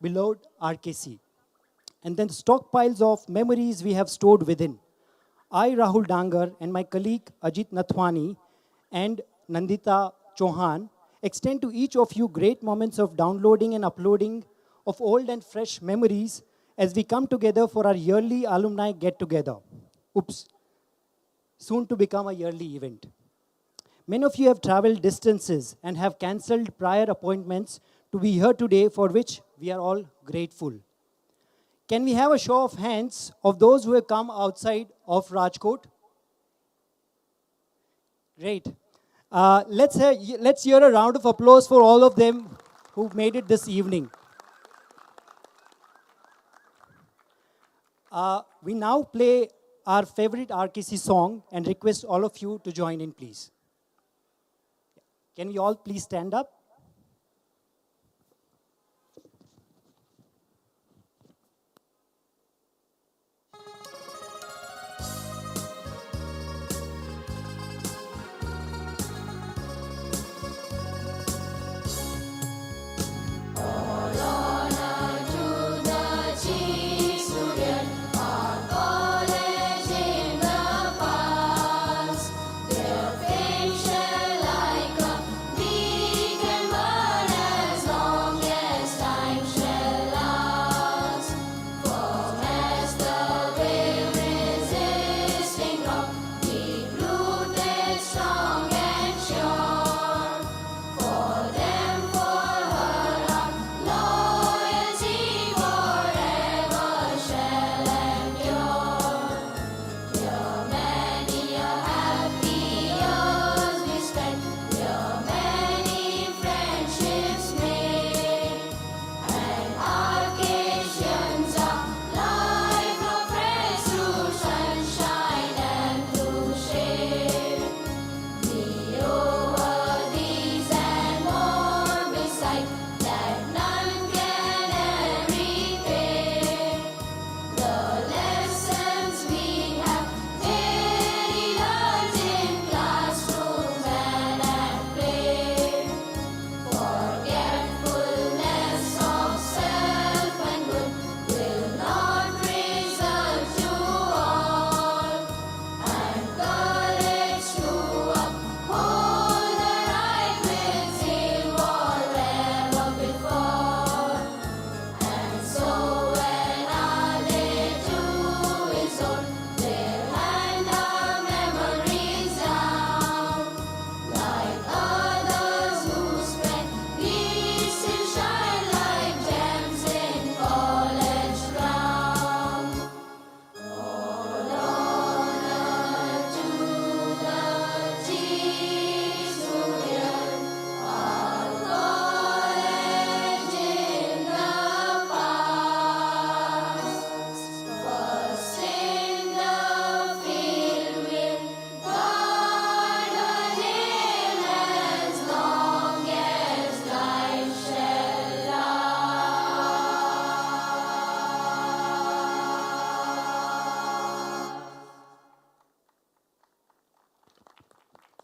beloved RKC, and then stockpiles of memories we have stored within. I, Rahul Dangar, and my colleague Ajit Nathwani and Nandita Chauhan extend to each of you great moments of downloading and uploading of old and fresh memories as we come together for our yearly alumni get-together. Oops, soon to become a yearly event. Many of you have traveled distances and have cancelled prior appointments to be here today, for which we are all grateful. Can we have a show of hands of those who have come outside of Rajkot? Great. Let's hear a round of applause for all of them who've made it this evening. We now play our favorite RKC song and request all of you to join in, please. Can we all please stand up?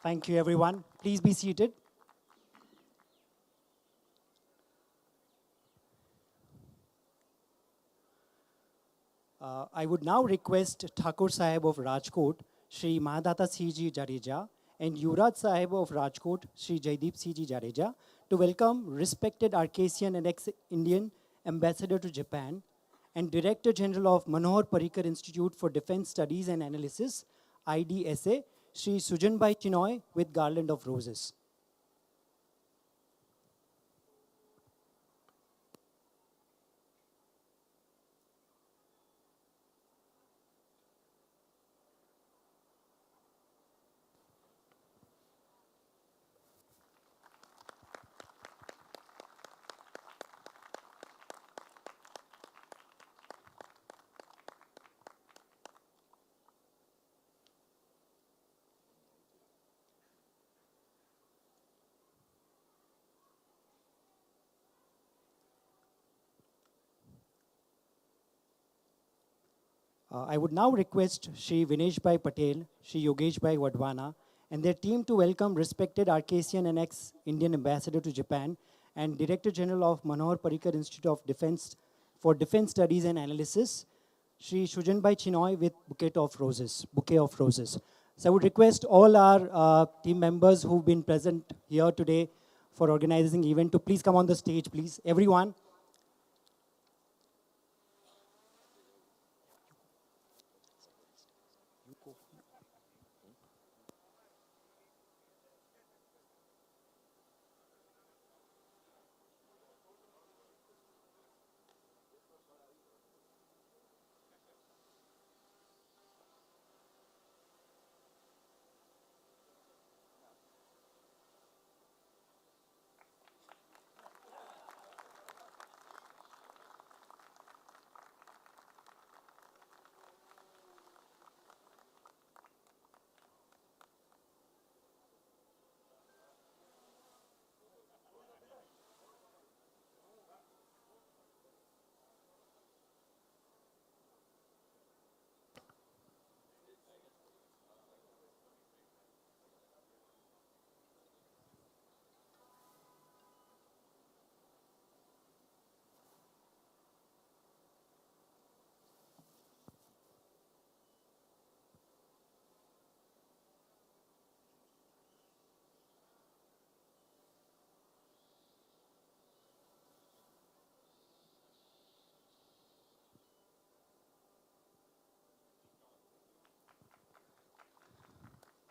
Thank you, everyone. Please be seated. I would now request Thakur Sahib of Rajkot, Shri Mahadata C.G. Jadeja, and Yuvraj Sahib of Rajkot, Shri Jaideep C.G. Jadeja, to welcome respected Arcasian and ex-Indian Ambassador to Japan and Director General of Manohar Parrikar Institute for Defense Studies and Analysis, IDSA, Shri Sujanbhai Chinoy, with garland of roses. I would now request Shri Vineshbhai Patel, Shri Yogeshbhai Wadhwana, and their team to welcome respected Arcasian and ex-Indian Ambassador to Japan and Director General of Manohar Parrikar Institute of Defense for Defense Studies and Analysis, Shri Sujanbai Chinoy with bouquet of roses. So I would request all our team members who've been present here today for organizing the event to please come on the stage, please. Everyone.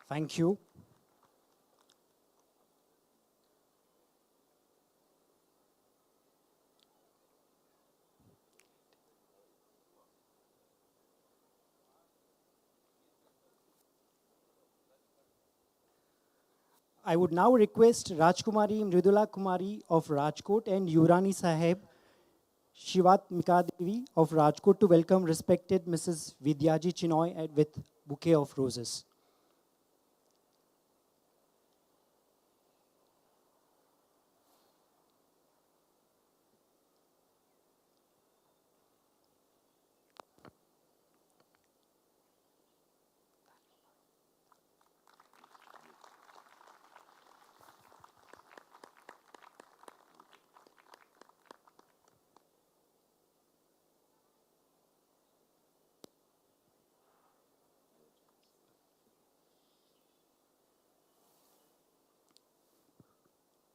Thank you. I would now request Rajkumari Mridula Kumari of Rajkot and Yurani Sahib Shivat Mikadevi of Rajkot to welcome respected Mrs. Vidyaji Chinoy with bouquet of roses.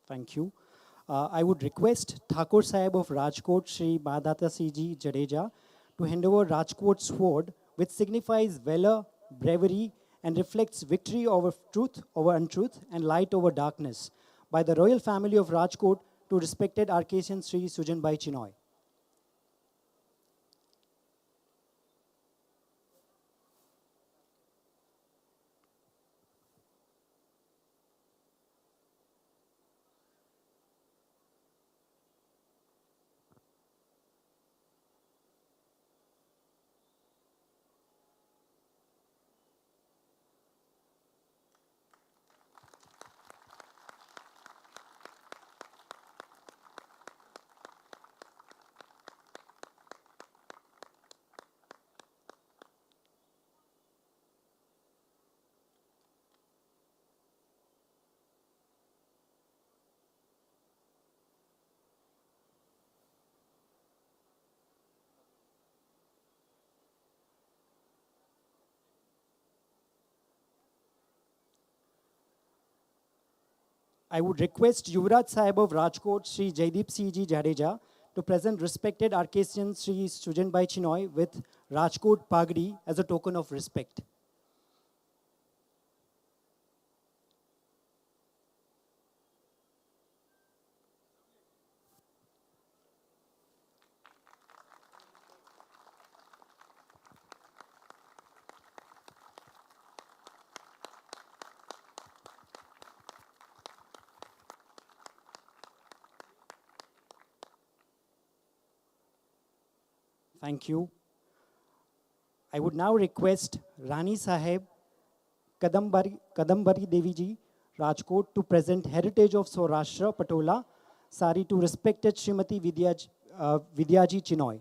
Thank you. I would request Thakur Sahib of Rajkot, Shri Madhata Siji Jadeja, to hand over Rajkot sword, which signifies valor, bravery, and reflects victory over truth over untruth and light over darkness, by the royal family of Rajkot to respected Archasian Sri Sujanbai Chinoy. I would request Yuvraj Sahib of Rajkot, Sri Jaideep Siji Jadeja, to present respected Archasian Sri Sujanbai Chinoy with Rajkot Pagdi as a token of respect. Thank you. I would now request Rani Sahib Kadambari Devi ji, Rajkot, to present Heritage of Saurashtra Patola sari to respected Srimati Vidyaji Chinoy.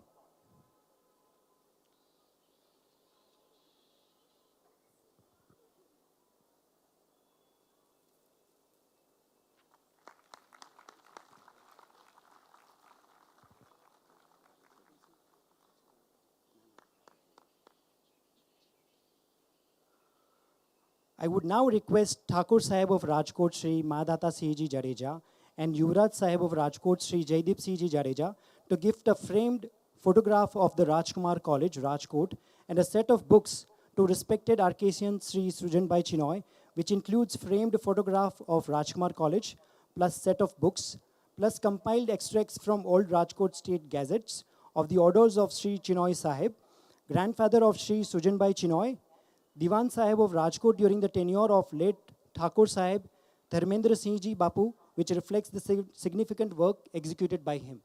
I would now request Thakur Sahib of Rajkot Shri Madhata Siji Jadeja and Yuvraj Sahib of Rajkot Shri Jaideep Siji Jadeja to gift a framed photograph of the Rajkumar College, Rajkot, and a set of books to respected Arcasian Sri Sujanbai Chinoy, which includes framed photograph of Rajkumar College, plus set of books, plus compiled extracts from old Rajkot state gazettes of the orders of Sri Chinoy Sahib, grandfather of Sri Sujanbai Chinoy, Diwan Sahib of Rajkot during the tenure of late Thakur Sahib, Dharmendra Singh Ji Bapu, which reflects the significant work executed by him.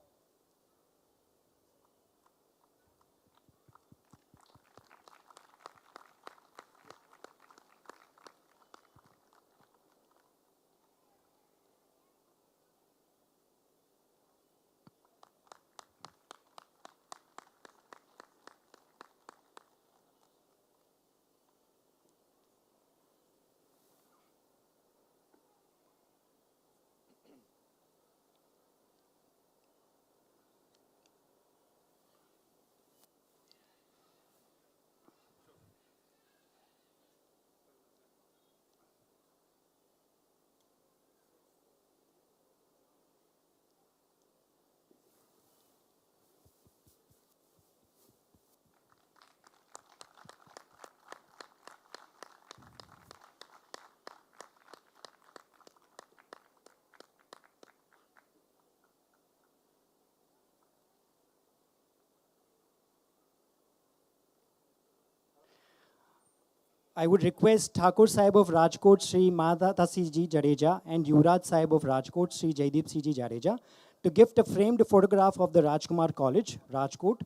I would request Thakur Sahib of Rajkot Sri Madhata Siji Jadeja and Yuvraj Sahib of Rajkot Sri Jaideep Siji Jadeja to gift a framed photograph of the Rajkumar College, Rajkot,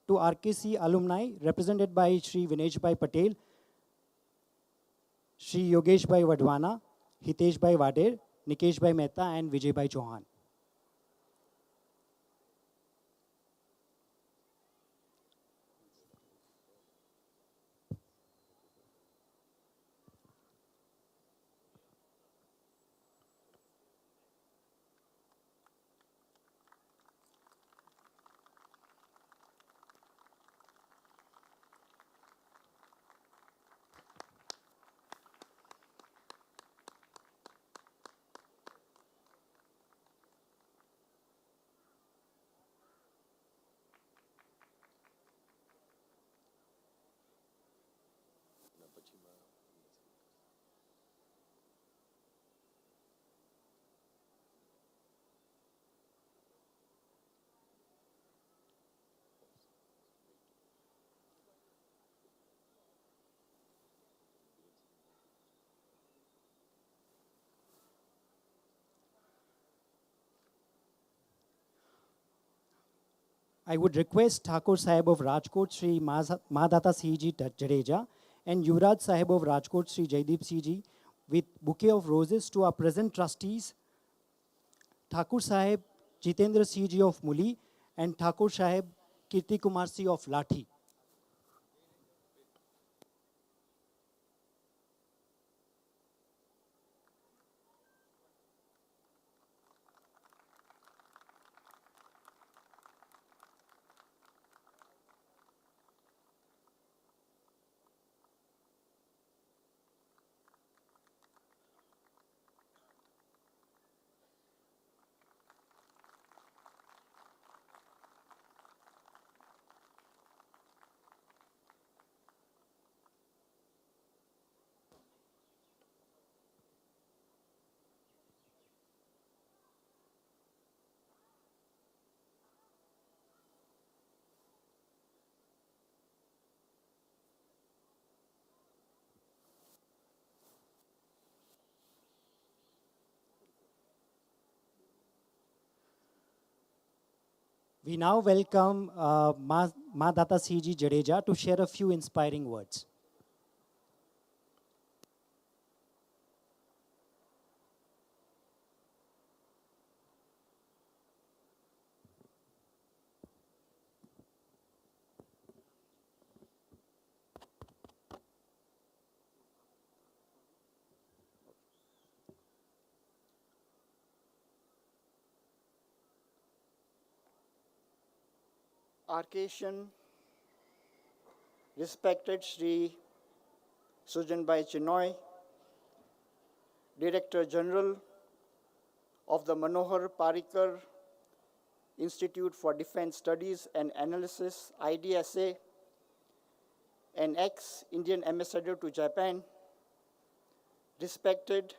to RKC alumni represented by Sri Vineshbhai Patel, Sri Yogeshbhai Wadhwana, Hiteshbhai Wader, Nikeshbhai Mehta, and Vijaybhai Chauhan. I would request Thakur Sahib of Rajkot Sri Madhata Siji Jadeja and Yuvraj Sahib of Rajkot Sri Jaideep Siji with bouquet of roses to our present trustees, Thakur Sahib Jitendra Siji of Muli and Thakur Sahib Kirti Kumar Si of Lathi. We now welcome Madhata Siji Jadeja to share a few inspiring words. Arcasian, respected Sri Sujanbai Chinoy, Director General of the Manohar Parrikar Institute for Defense Studies and Analysis, IDSA, an ex-Indian ambassador to Japan, respected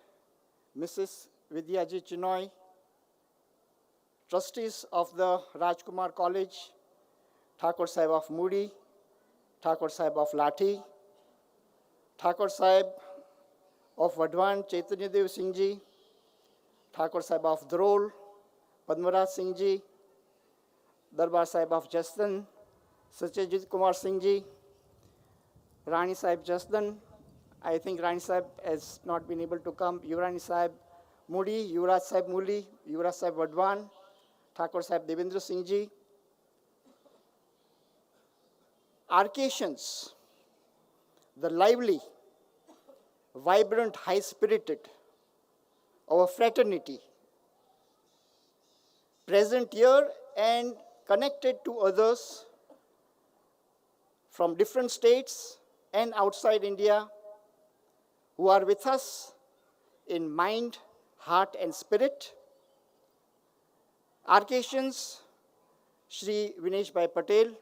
Mrs. Vidyaji Chinoy, trustees of the Rajkumar College, Thakur Sahib of Moody, Thakur Sahib of Lathi, Thakur Sahib of Vadwan Chaitanya Dev Singh Ji, Thakur Sahib of Drol, Padmaraj Singh Ji, Darbar Sahib of Jasdan, Satyajit Kumar Singh Ji, Rani Sahib Jasdan. I think Rani Sahib has not been able to come. Yuvrani Sahib Moody, Yuvraj Sahib Muli, Yuvraj Sahib Vadwan, Thakur Sahib Devendra Singh Ji. Arcasians, the lively, vibrant, high-spirited, our fraternity, present here and connected to others from different states and outside India, who are with us in mind, heart, and spirit. Arcasians, Shri Vinesh Bhai Patel,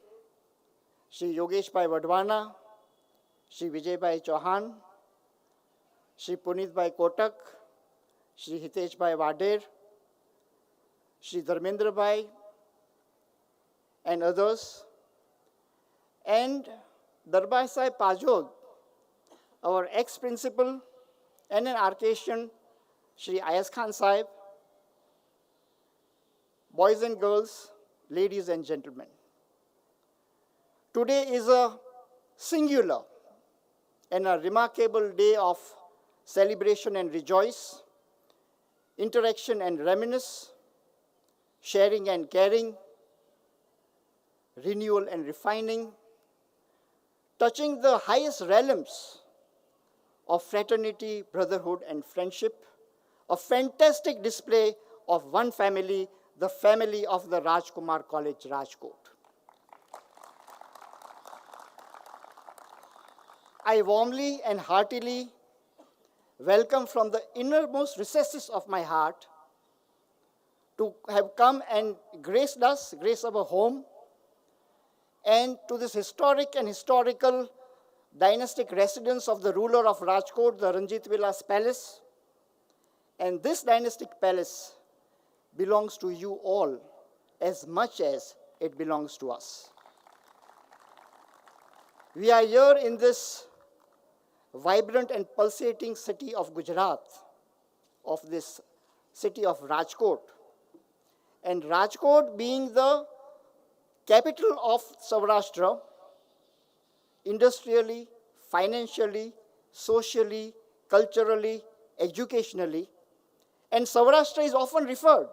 Shri Yogesh Bhai Vadwana, Shri Vijay Bhai Chauhan, Shri Puneet Bhai Kotak, Shri Hitesh Bhai Wader, Shri Dharmendra Bhai, and others, and Darbar Sahib Pajod, our ex-principal and an Arcasian, Shri Ayaz Khan Sahib, boys and girls, ladies and gentlemen. Today is a singular and a remarkable day of celebration and rejoice, interaction and reminisce, sharing and caring, renewal and refining, touching the highest realms of fraternity, brotherhood, and friendship, a fantastic display of one family, the family of the Rajkumar College, Rajkot. I warmly and heartily welcome from the innermost recesses of my heart to have come and graced us, grace our home, and to this historic and historical dynastic residence of the ruler of Rajkot, the Ranjit Vilas Palace. And this dynastic palace belongs to you all as much as it belongs to us. We are here in this vibrant and pulsating city of Gujarat, of this city of Rajkot. And Rajkot being the capital of Saurashtra, industrially, financially, socially, culturally, educationally. And Saurashtra is often referred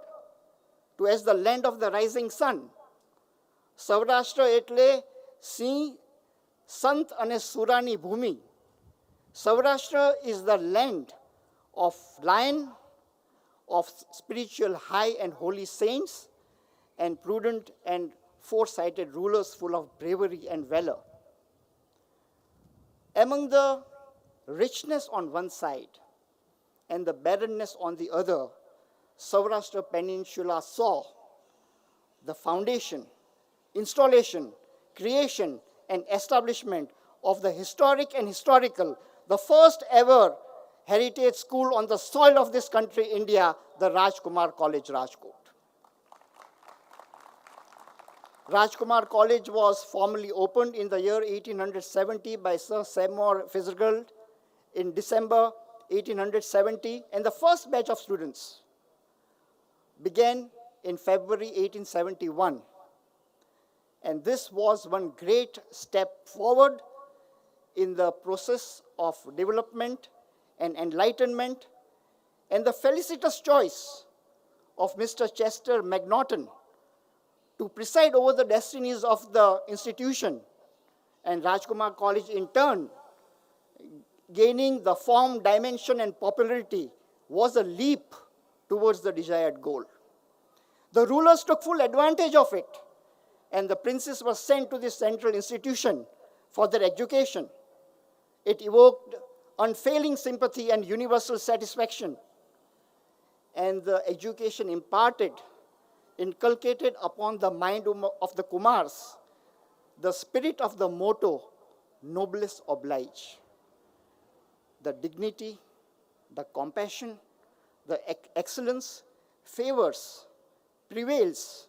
to as the land of the rising sun. Saurashtra etle સિંહ, સંત અને સુરાની ભૂમિ. Saurashtra is the land of lion, of spiritual high and holy saints, and prudent and foresighted rulers full of bravery and valor. Among the richness on one side and the barrenness on the other, Saurashtra Peninsula saw the foundation, installation, creation, and establishment of the historic and historical, the first ever heritage school on the soil of this country, India, the Rajkumar College, Rajkot. Rajkumar College was formally opened in the year 1870 by Sir Seymour Fitzgerald in December 1870, and the first batch of students began in February 1871. And this was one great step forward in the process of development and enlightenment, and the felicitous choice of Mr. Chester McNaughton to preside over the destinies of the institution, and Rajkumar College in turn gaining the form, dimension, and popularity was a leap towards the desired goal. The rulers took full advantage of it, and the princes were sent to this central institution for their education. It evoked unfailing sympathy and universal satisfaction. And the education imparted inculcated upon the mind of the Kumars the spirit of the motto, noblesse oblige. The dignity, the compassion, the excellence favors, prevails,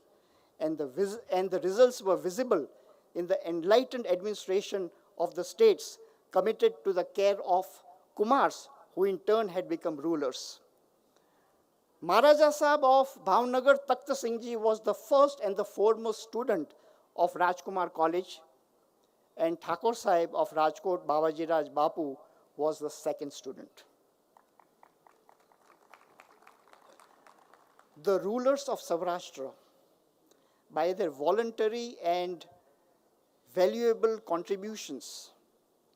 and the results were visible in the enlightened administration of the states committed to the care of Kumars, who in turn had become rulers. Maharaja Sahib of Bhavnagar, Takht Singh Ji, was the first and the foremost student of Rajkumar College, and Thakur Sahib of Rajkot, Babaji Raj Bapu, was the second student. The rulers of Saurashtra, by their voluntary and valuable contributions,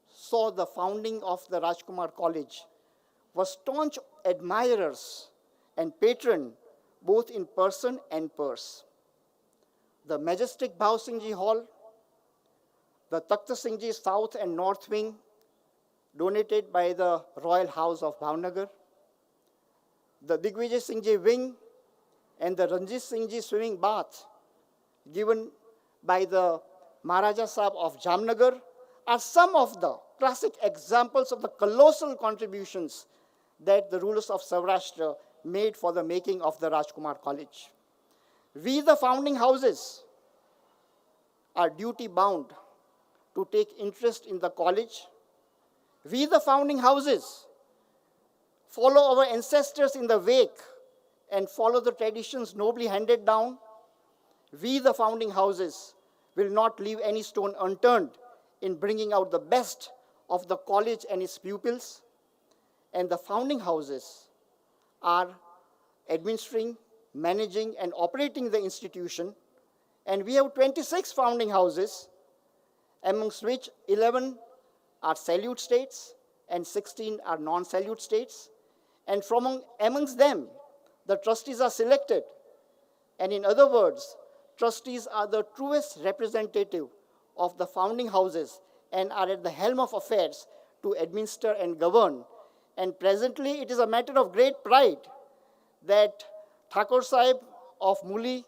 saw the founding of the Rajkumar College, were staunch admirers and patron both in person and purse. The majestic Bhav Singh Ji Hall, the Takht Singh Ji South and North Wing, donated by the Royal House of Bhavnagar, the Digvijay Singh Ji Wing, and the Ranjit Singh Ji Swimming Bath, given by the Maharaja Sahib of Jamnagar, are some of the classic examples of the colossal contributions that the rulers of Saurashtra made for the making of the Rajkumar College. We, the founding houses, are duty bound to take interest in the college. We, the founding houses, follow our ancestors in the wake and follow the traditions nobly handed down. We, the founding houses, will not leave any stone unturned in bringing out the best of the college and its pupils. And the founding houses are administering, managing, and operating the institution. And we have 26 founding houses, amongst which 11 are salute states and 16 are non-salute states. And from amongst them, the trustees are selected. And in other words, trustees are the truest representative of the founding houses and are at the helm of affairs to administer and govern. And presently, it is a matter of great pride that Thakur Sahib of Muli,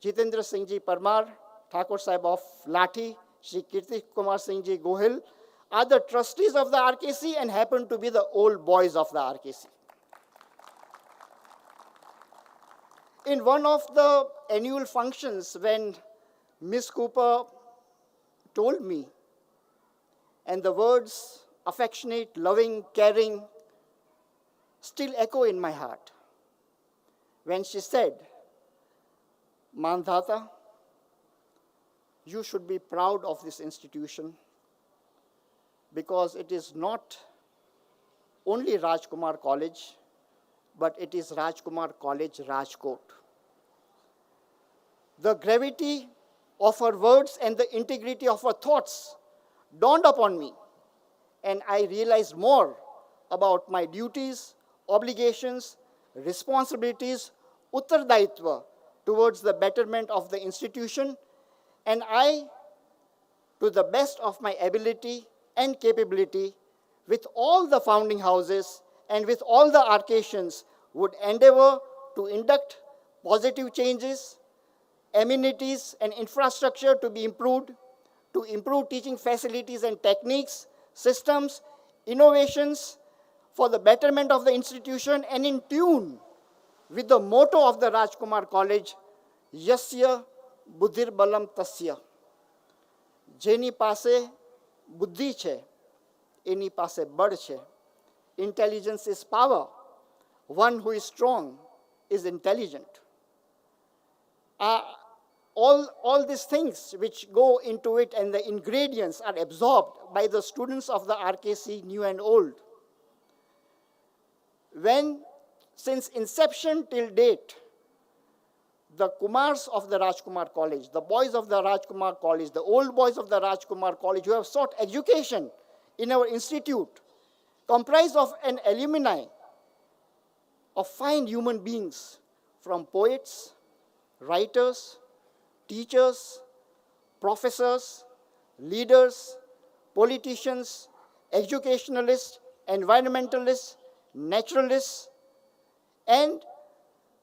Jitendra Singh Ji Parmar, Thakur Sahib of Lathi, Shri Kirti Kumar Singh Ji Gohil, are the trustees of the RKC and happen to be the old boys of the RKC. In one of the annual functions, when Miss Cooper told me, and the words affectionate, loving, caring still echo in my heart, when she said, Mandhata, you should be proud of this institution because it is not only Rajkumar College, but it is Rajkumar College, Rajkot. The gravity of her words and the integrity of her thoughts dawned upon me, and I realized more about my duties, obligations, responsibilities, uttardaitva towards the betterment of the institution, and I, to the best of my ability and capability, with all the founding houses and with all the arcations, would endeavor to induct positive changes, amenities and infrastructure to be improved, to improve teaching facilities and techniques, systems, innovations for the betterment of the institution and in tune with the motto of the Rajkumar College, Yasya Buddhir Balam Tasya. Jeni પાસે બુદ્ધિ છે, એની પાસે બળ છે. Intelligence is power. One who is strong is intelligent. All these things which go into it and the ingredients are absorbed by the students of the RKC, new and old. When, since inception till date, the Kumars of the Rajkumar College, the boys of the Rajkumar College, the old boys of the Rajkumar College who have sought education in our institute, comprise of an alumni of fine human beings, from poets, writers, teachers, professors, leaders, politicians, educationalists, environmentalists, naturalists, and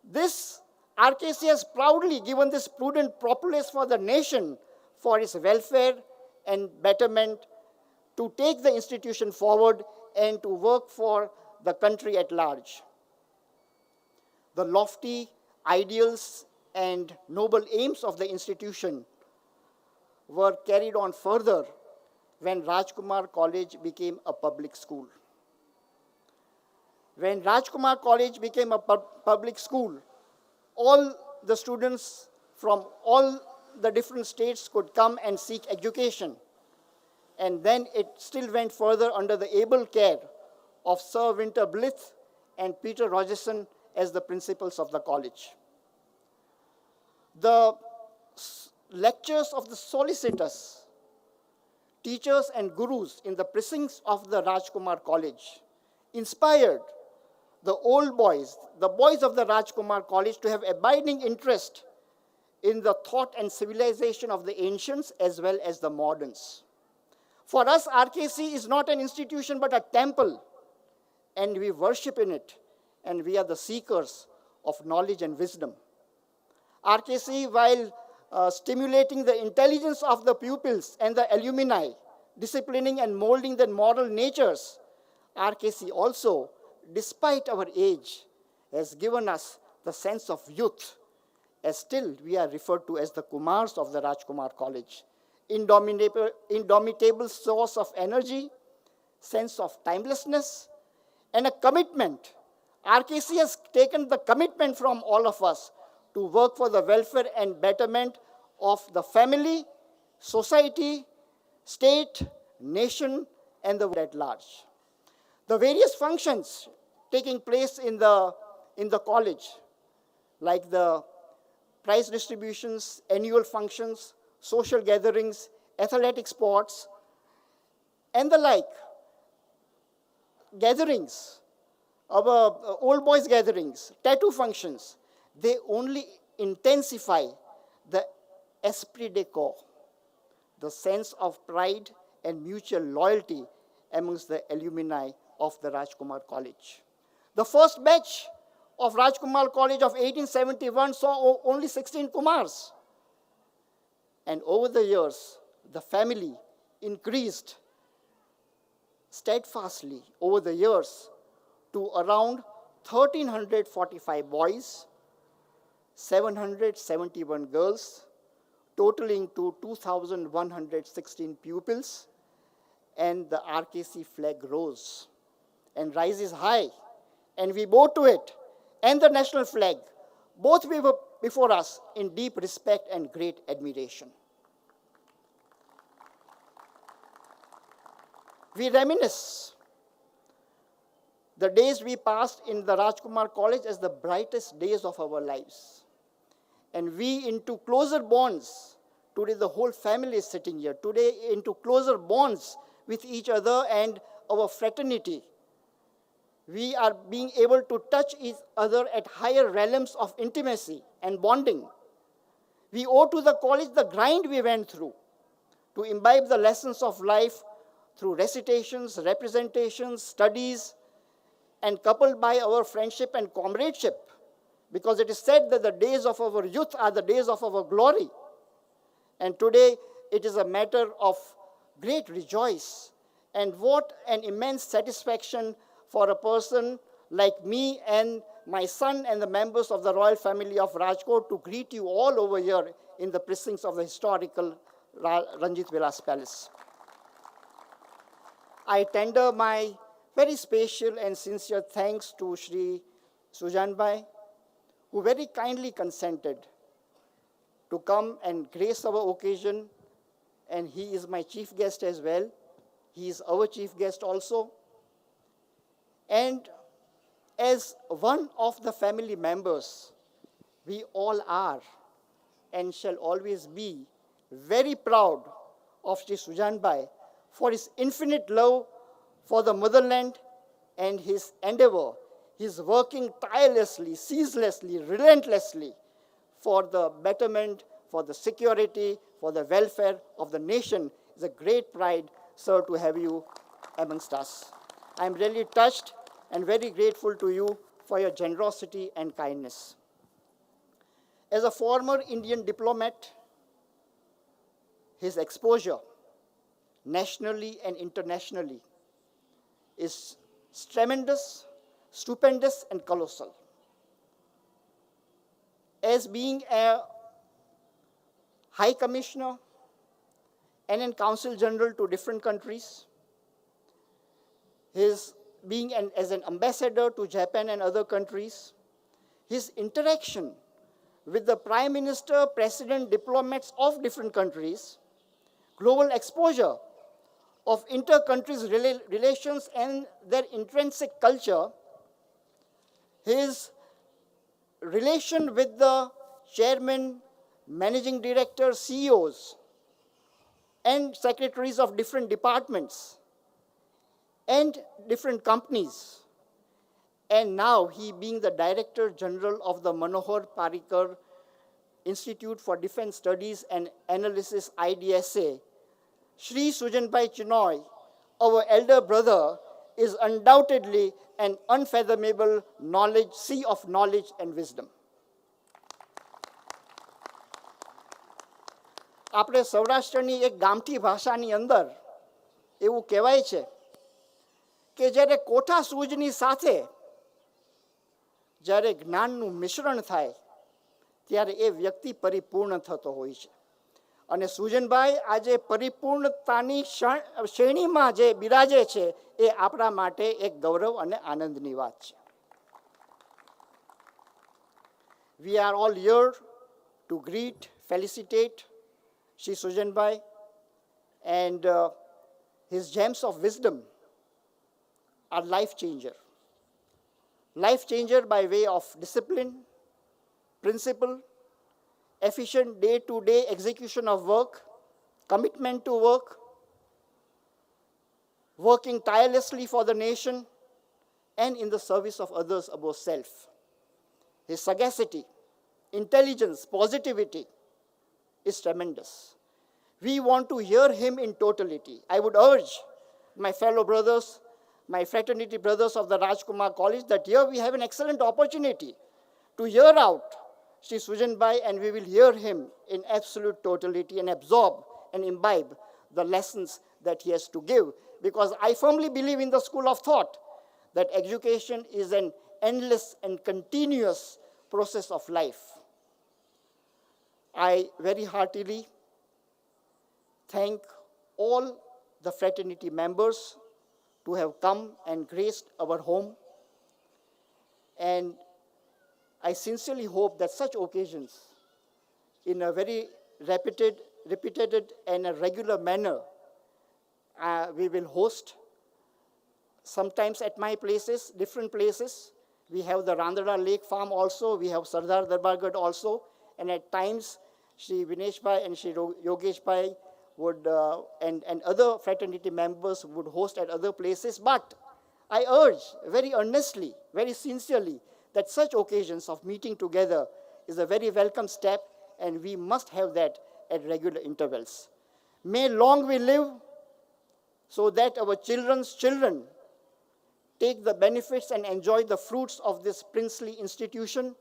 this RKC has proudly given this prudent propolis for the nation for its welfare and betterment, to take the institution forward and to work for the country at large. The lofty ideals and noble aims of the institution were carried on further when Rajkumar College became a public school. When Rajkumar College became a public school, all the students from all the different states could come and seek education. And then it still went further under the able care of Sir Winter Blyth and Peter Rogerson as the principals of the college. The lectures of the solicitors, teachers and gurus in the precincts of the Rajkumar College inspired the old boys, the boys of the Rajkumar College, to have abiding interest in the thought and civilization of the ancients as well as the moderns. For us, RKC is not an institution but a temple, and we worship in it, and we are the seekers of knowledge and wisdom. RKC, while stimulating the intelligence of the pupils and the alumni, disciplining and molding their moral natures, RKC also, despite our age, has given us the sense of youth, as still we are referred to as the Kumars of the Rajkumar College. Indomitable source of energy, sense of timelessness, and a commitment. RKC has taken the commitment from all of us to work for the welfare and betterment of the family, society, state, nation, and the world at large. The various functions taking place in the college, like the prize distributions, annual functions, social gatherings, athletic sports, and the like, gatherings, our old boys gatherings, tattoo functions, they only intensify the esprit de corps, the sense of pride and mutual loyalty amongst the alumni of the Rajkumar College. The first batch of Rajkumar College of 1871 saw only 16 Kumars. And over the years, the family increased steadfastly over the years to around 1,345 boys, 771 girls, totaling to 2,116 pupils, and the RKC flag rose and rises high, and we bow to it, and the national flag, both before us in deep respect and great admiration. We reminisce the days we passed in the Rajkumar College as the brightest days of our lives. And we into closer bonds. Today the whole family is sitting here. Today into closer bonds with each other and our fraternity. We are being able to touch each other at higher realms of intimacy and bonding. We owe to the college the grind we went through to imbibe the lessons of life through recitations, representations, studies, and coupled by our friendship and comradeship, because it is said that the days of our youth are the days of our glory. And today it is a matter of great rejoice, and what an immense satisfaction for a person like me and my son and the members of the royal family of Rajkot to greet you all over here in the precincts of the historical Ranjit Vilas Palace. I tender my very special and sincere thanks to Shri Sujanbhai, who very kindly consented to come and grace our occasion, and he is my chief guest as well. He is our chief guest also. And as one of the family members, we all are and shall always be very proud of Shri Sujanbhai for his infinite love for the motherland and his endeavor. He is working tirelessly, ceaselessly, relentlessly for the betterment, for the security, for the welfare of the nation. It's a great pride, sir, to have you amongst us. I'm really touched and very grateful to you for your generosity and kindness. As a former Indian diplomat, his exposure, nationally and internationally, is tremendous, stupendous, and colossal. As being a High Commissioner and in Consul General to different countries, his being as an ambassador to Japan and other countries, his interaction with the Prime Minister, President, diplomats of different countries, global exposure of inter-countries relations and their intrinsic culture, his relation with the chairman, managing director, CEOs, and secretaries of different departments and different companies. And now he being the Director General of the Manohar Parrikar Institute for Defense Studies and Analysis, IDSA, Shri Sujanbhai Chinoy, our elder brother, is undoubtedly an unfathomable sea of knowledge and wisdom. આપણે સૌરાષ્ટ્રની એક ગામઠી ભાષાની અંદર એવું કહેવાય છે કે જ્યારે કોઠા સૂજની સાથે જ્યારે જ્ઞાનનું મિશ્રણ થાય ત્યારે એ વ્યક્તિ પરિપૂર્ણ થતો હોય છે. અને સુજનભાઈ આજે પરિપૂર્ણતાની શ્રેણીમાં જે બિરાજે છે એ આપણા માટે એક ગૌરવ અને આનંદની વાત છે. We are all here to greet, felicitate Shri Sujanbhai and his gems of wisdom are life changer. Life changer by way of discipline, principle, efficient day-to-day execution of work, commitment to work, working tirelessly for the nation and in the service of others above self. His sagacity, intelligence, positivity is tremendous. We want to hear him in totality. I would urge my fellow brothers, my fraternity brothers of the Rajkumar College, that here we have an excellent opportunity to hear out Shri Sujanbhai, and we will hear him in absolute totality and absorb and imbibe the lessons that he has to give. Because I firmly believe in the school of thought that education is an endless and continuous process of life. I very heartily thank all the fraternity members to have come and graced our home. And I sincerely hope that such occasions, in a very repeated and a regular manner, we will host. Sometimes at my places, different places. We have the Randara Lake Farm also. We have Sardar Darbargarh also. And at times, Shri Vinesh Bhai and Shri Yogesh Bhai would, and other fraternity members would host at other places. But I urge very earnestly, very sincerely, that such occasions of meeting together is a very welcome step, and we must have that at regular intervals. May long we live, so that our children's children take the benefits and enjoy the fruits of this princely institution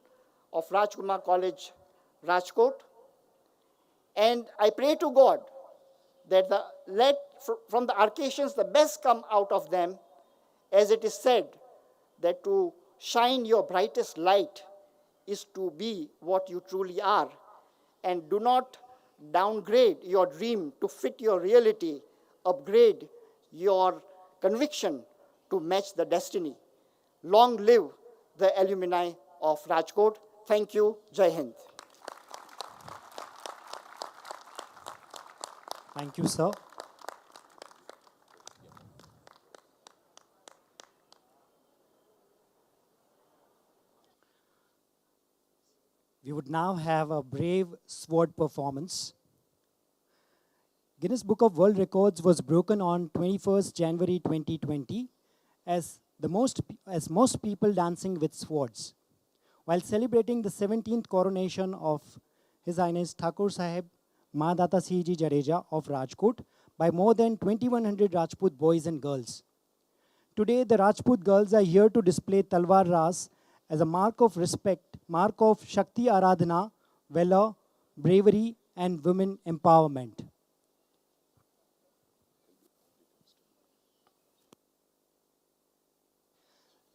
of Rajkumar College, Rajkot. And I pray to God that let from the occasions the best come out of them, as it is said that to shine your brightest light is to be what you truly are, and do not downgrade your dream to fit your reality, upgrade your conviction to match the destiny. Long live the alumni of Rajkot. Thank you. Jai Hind. Thank you, sir. We would now have a brave sword performance. Guinness Book of World Records was broken on 21st January 2020 as most people dancing with swords, while celebrating the 17th coronation of His Highness Thakur Sahib Mahadata Sihji Jadeja of Rajkot by more than 2100 Rajput boys and girls. Today, the Rajput girls are here to display Talwar Ras as a mark of respect, mark of Shakti Aradhana, valor, bravery, and women empowerment.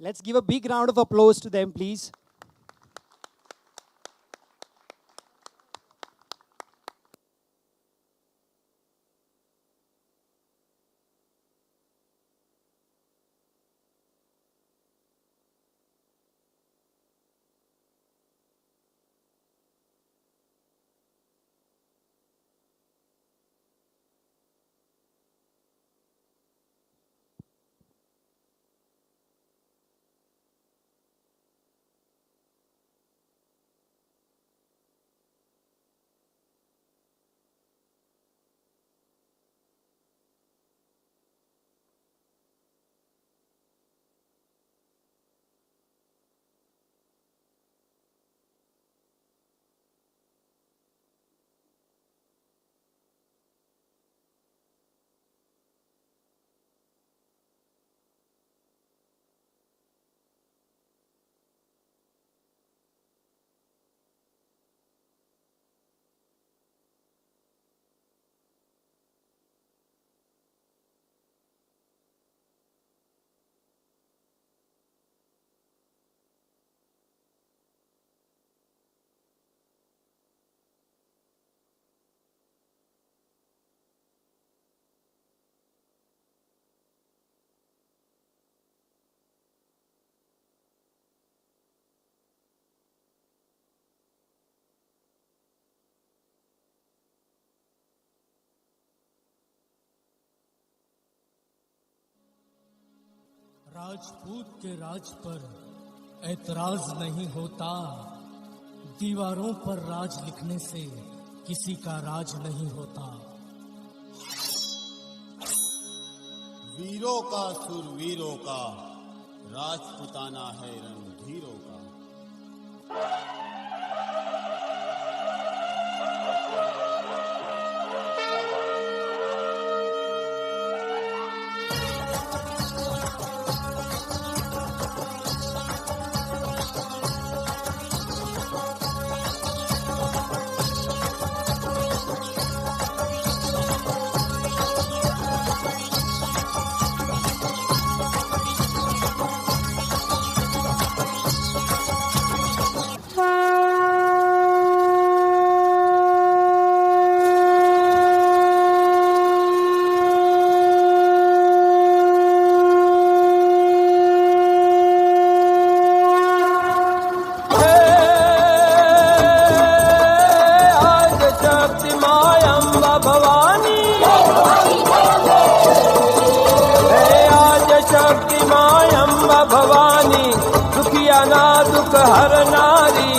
Let's give a big round of applause to them, please. Rajput के राज पर ऐतराज नहीं होता, दीवारों पर राज लिखने से किसी का राज नहीं होता। वीरों का सुरवीरों का, राजपुताना है रणधीरों का। भवानी दुखिया ना दुख हर नारी,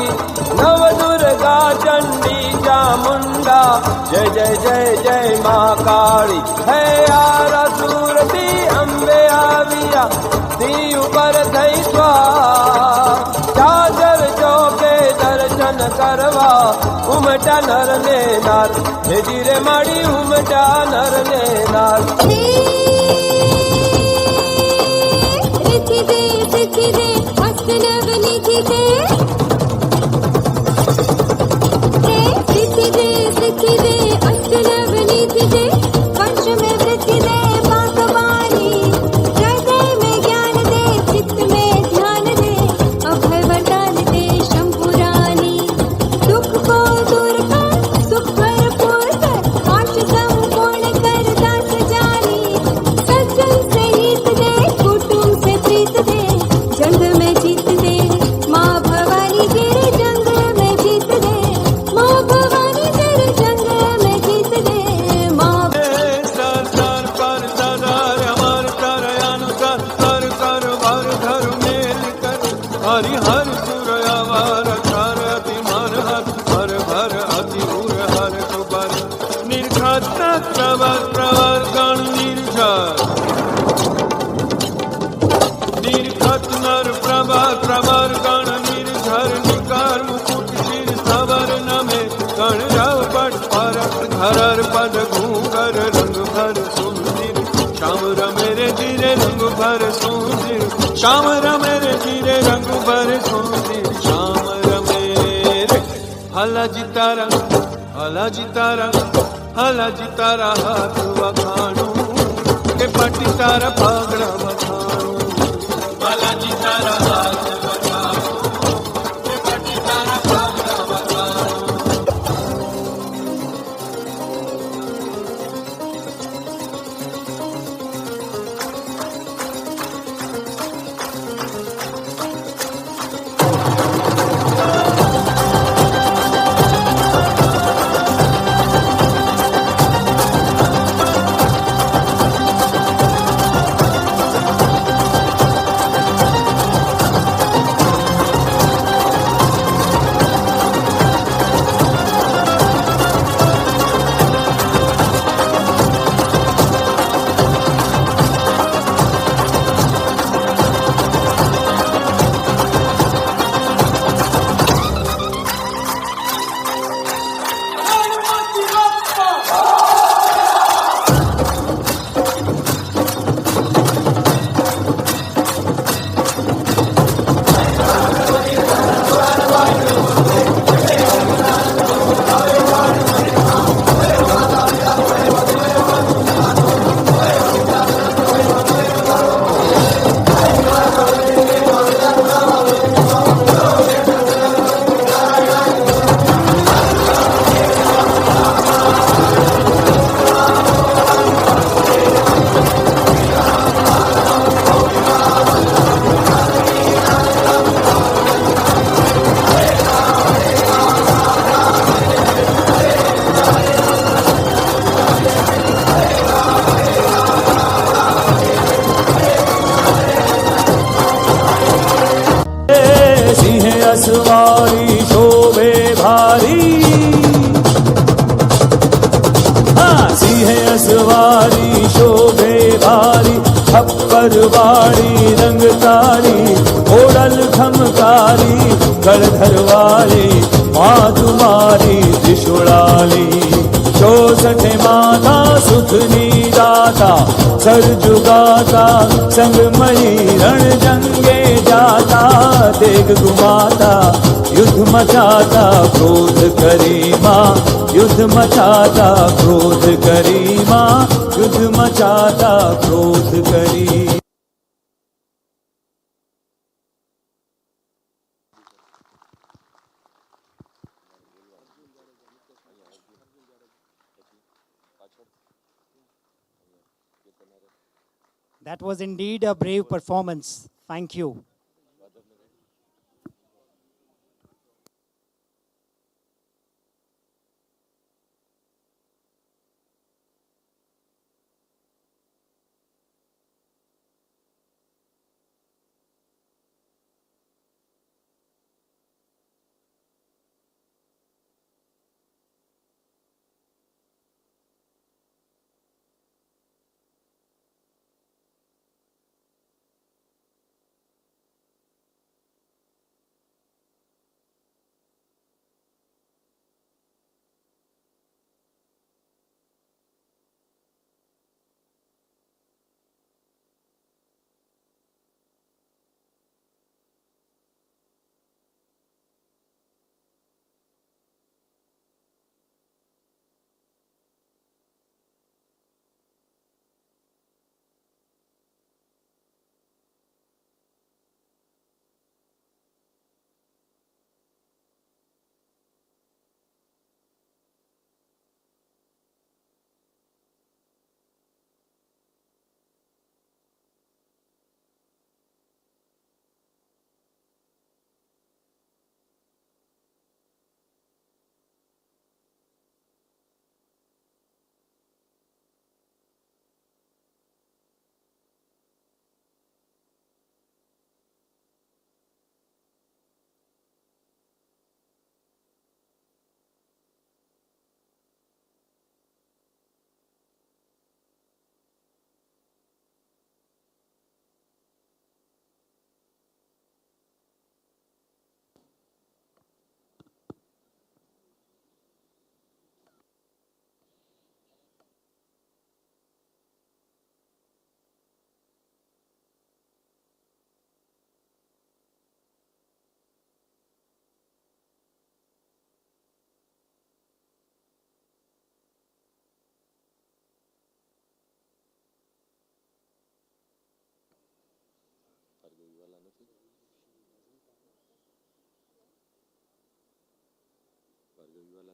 नव दुर्गा चंडी चामुंडा, जय जय जय जय माँ काली। है यारा सूरती अम्बे आविया, ती ऊपर थई स्वार, चादर चौके दर्शन करवा, उमटा नर ने नार, हे धीरे माड़ी उमटा नर ने नार। हरर पद घूंगर रंग भर सुंदर, श्याम रमेरे धीरे रंग भर भर सूझ श्याम रमे रे जीरे रंग भर सूझ श्याम रमे रे हला जितारा हला जितारा हला जितारा हाथ वखाणू के पटी तारा पगड़ वखाणू हला जितारा हाथ वखाणू के पटी तारा पगड़ वखाणू। असवारी शोभे भारी, हाँ सिंह असवारी शोभे भारी, खप्पर वाड़ी रंगकारी, ओडल खमकारी, गलधर वाली माँ तुम्हारी त्रिशूलाली, 64 माता सुखनी दाता, सर जुगाता संगमणि रण जंगे जाता, देख घुमाता युद्ध मचाता क्रोध करी माँ, युद्ध मचाता क्रोध करी माँ, युद्ध मचाता क्रोध करी। That was indeed a brave performance. Thank you.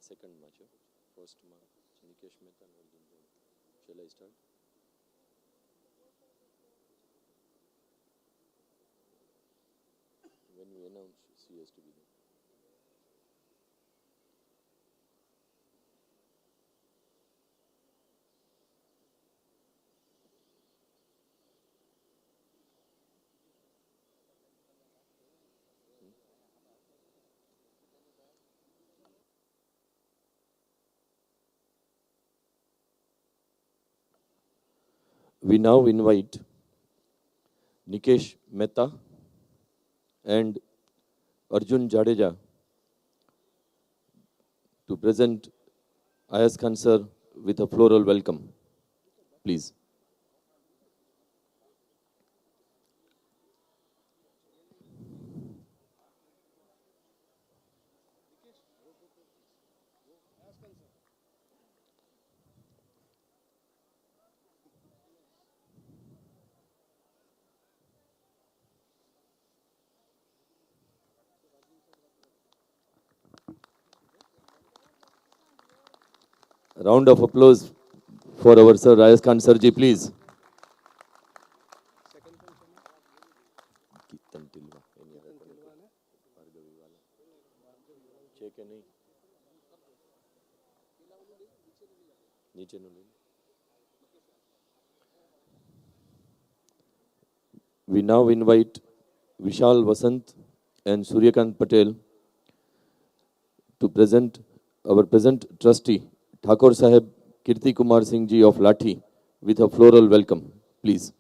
second match. First match, Nikesh Mehta and Arjun Jona. Shall I start? When we announce, she has to be there. We now invite Nikesh Mehta and Arjun Jadeja to present Ayaz Khan sir with a floral welcome. Please. A round of applause for our sir Ayaz Khan sir ji, please. We now invite Vishal Vasant and Suryakant Patel to present our present trustee, Thakur Sahib Kirti Kumar Singh ji of Lathi, with a floral welcome. Please.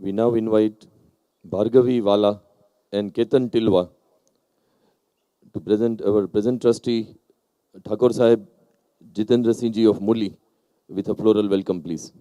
We now invite Bhargavi Wala and Ketan Tilwa to present our present trustee, Thakur Sahib Jitendra Singh ji of Muli, with a floral welcome, please.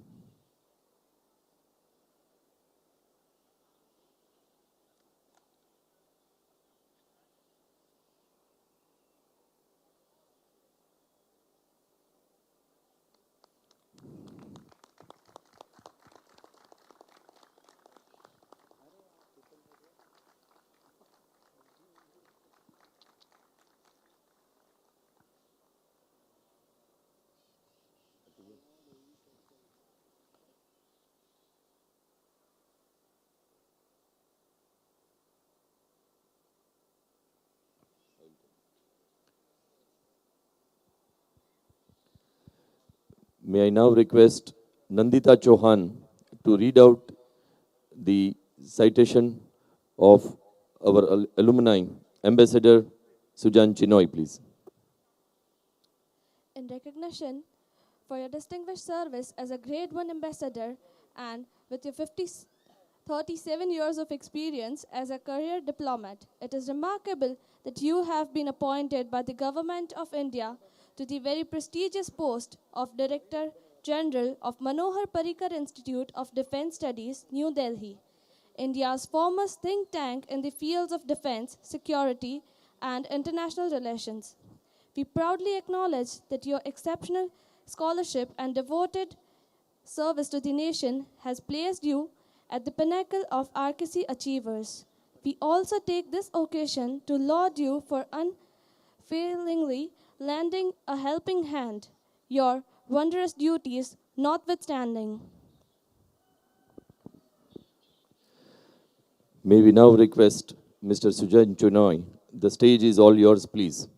May I now request Nandita Chauhan to read out the citation of our alumni, Ambassador Sujan Chinoy, please. In recognition for your distinguished service as a Grade 1 ambassador and with your 37 years of experience as a career diplomat, it is remarkable that you have been appointed by the Government of India to the very prestigious post of Director General of Manohar Parrikar Institute of Defence Studies, New Delhi, India's foremost think tank in the fields of defence, security, and international relations. We proudly acknowledge that your exceptional scholarship and devoted service to the nation has placed you at the pinnacle of RKC achievers. We also take this occasion to laud you for unfailingly lending a helping hand, your wondrous duties notwithstanding. May we now request Mr. Sujan Chinoy. The stage is all yours, please.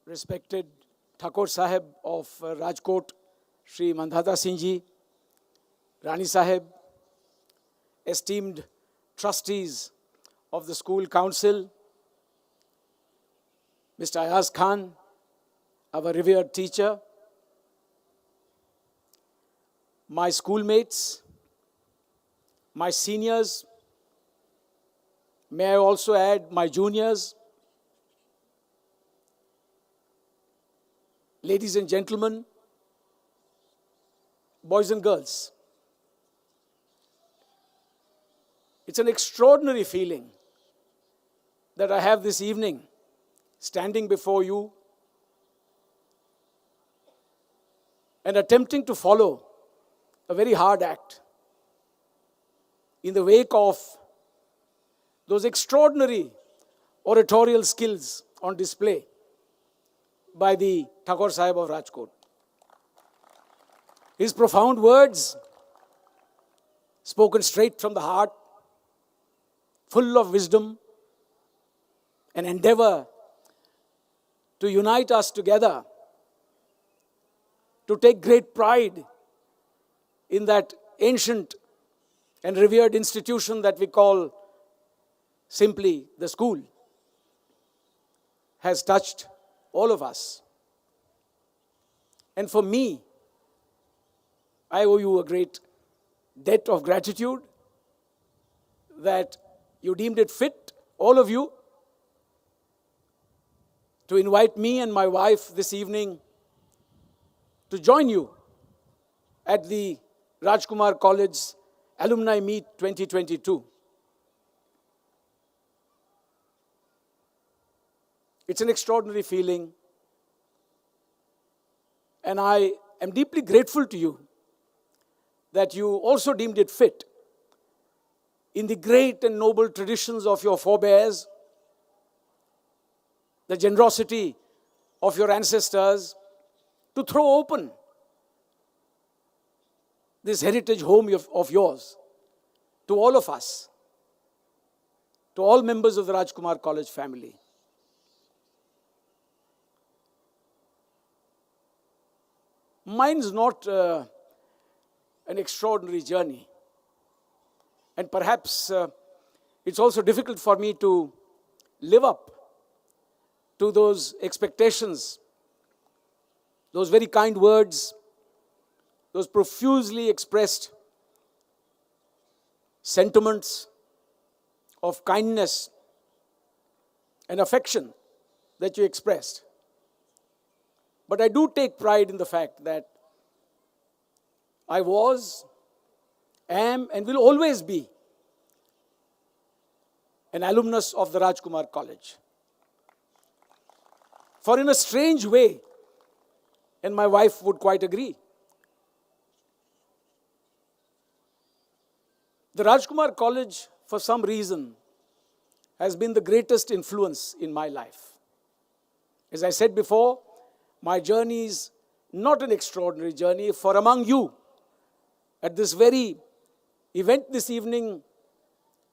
respected Thakur Sahib of Rajkot, Shri Mandhata Singh Ji, Rani Sahib, esteemed trustees of the school council, Mr. Ayaz Khan, our revered teacher, my schoolmates, my seniors, may I also add my juniors, ladies and gentlemen, boys and girls. It's an extraordinary feeling that I have this evening standing before you and attempting to follow a very hard act in the wake of those extraordinary oratorial skills on display by the Thakur Sahib of Rajkot. His profound words, spoken straight from the heart, full of wisdom, and endeavor to unite us together, to take great pride in that ancient and revered institution that we call simply the school, has touched all of us. And for me, I owe you a great debt of gratitude that you deemed it fit, all of you, to invite me and my wife this evening to join you at the Rajkumar College Alumni Meet 2022. It's an extraordinary feeling, and I am deeply grateful to you that you also deemed it fit, in the great and noble traditions of your forebears, the generosity of your ancestors, to throw open this heritage home of yours to all of us, to all members of the Rajkumar College family. Mine's not an extraordinary journey. And perhaps it's also difficult for me to live up to those expectations, those very kind words, those profusely expressed sentiments of kindness and affection that you expressed. But I do take pride in the fact that I was, am, and will always be an alumnus of the Rajkumar College. For in a strange way, and my wife would quite agree, the Rajkumar College, for some reason, has been the greatest influence in my life. As I said before, my journey is not an extraordinary journey, for among you, at this very event this evening,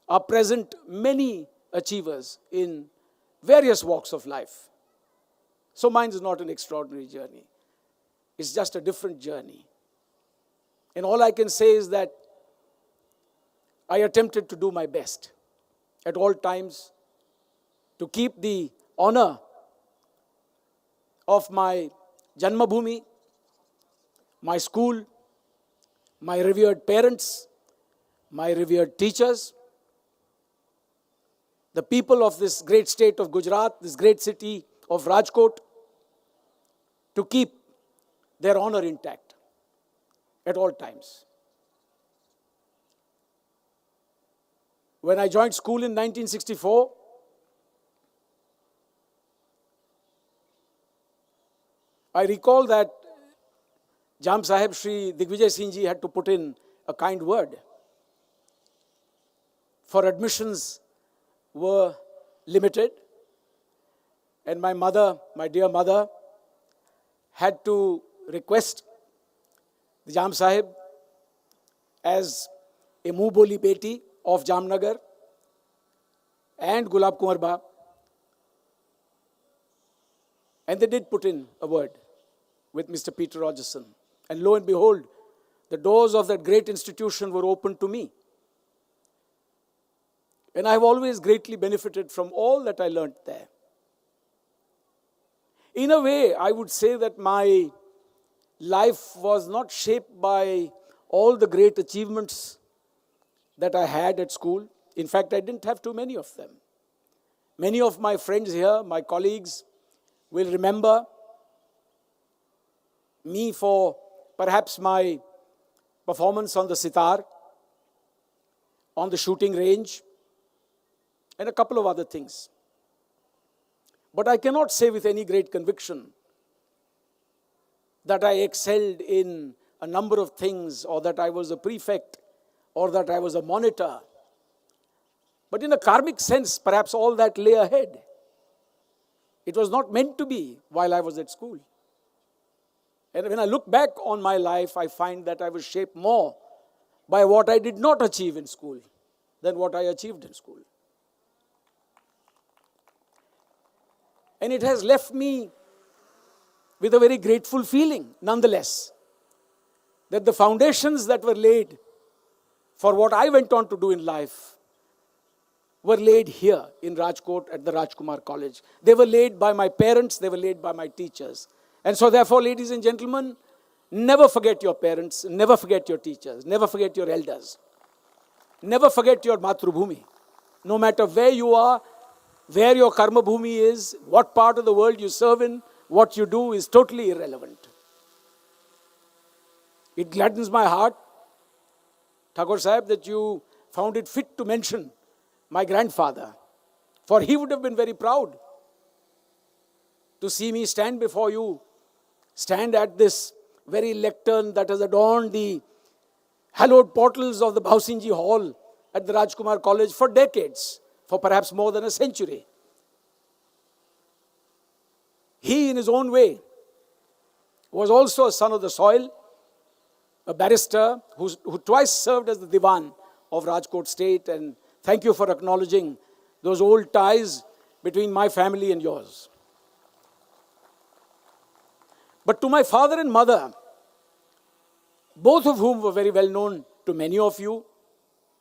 are present many achievers in various walks of life. So mine is not an extraordinary journey. It's just a different journey. And all I can say is that I attempted to do my best at all times to keep the honor of my Janmabhoomi, my school, my revered parents, my revered teachers, the people of this great state of Gujarat, this great city of Rajkot, to keep their honor intact at all times. When I joined school in 1964, I recall that Jam Sahib Shri Digvijay Singh Ji had to put in a kind word. For admissions were limited, and my mother, my dear mother, had to request the Jam Sahib as a Muh Boli Beti of Jamnagar and Gulab Kumar Ba And they did put in a word with Mr. Peter Rogerson. And lo and behold, the doors of that great institution were opened to me. And I've always greatly benefited from all that I learnt there. In a way, I would say that my life was not shaped by all the great achievements that I had at school. In fact, I didn't have too many of them. Many of my friends here, my colleagues, will remember me for perhaps my performance on the sitar, on the shooting range, and a couple of other things. But I cannot say with any great conviction that I excelled in a number of things, or that I was a prefect, or that I was a monitor. But in a karmic sense, perhaps all that lay ahead. It was not meant to be while I was at school. And when I look back on my life, I find that I was shaped more by what I did not achieve in school than what I achieved in school. And it has left me with a very grateful feeling, nonetheless, that the foundations that were laid for what I went on to do in life were laid here in Rajkot at the Rajkumar College. They were laid by my parents, they were laid by my teachers. And so therefore, ladies and gentlemen, never forget your parents, never forget your teachers, never forget your elders. Never forget your Matrubhumi. No matter where you are, where your Karma Bhumi is, what part of the world you serve in, what you do is totally irrelevant. It gladdens my heart, Thakur Sahib, that you found it fit to mention my grandfather, for he would have been very proud to see me stand before you, stand at this very lectern that has adorned the hallowed portals of the Bhausinji Hall at the Rajkumar College for decades, for perhaps more than a century. He, in his own way, was also a son of the soil, a barrister who twice served as the Diwan of Rajkot State, and thank you for acknowledging those old ties between my family and yours. But to my father and mother, both of whom were very well known to many of you,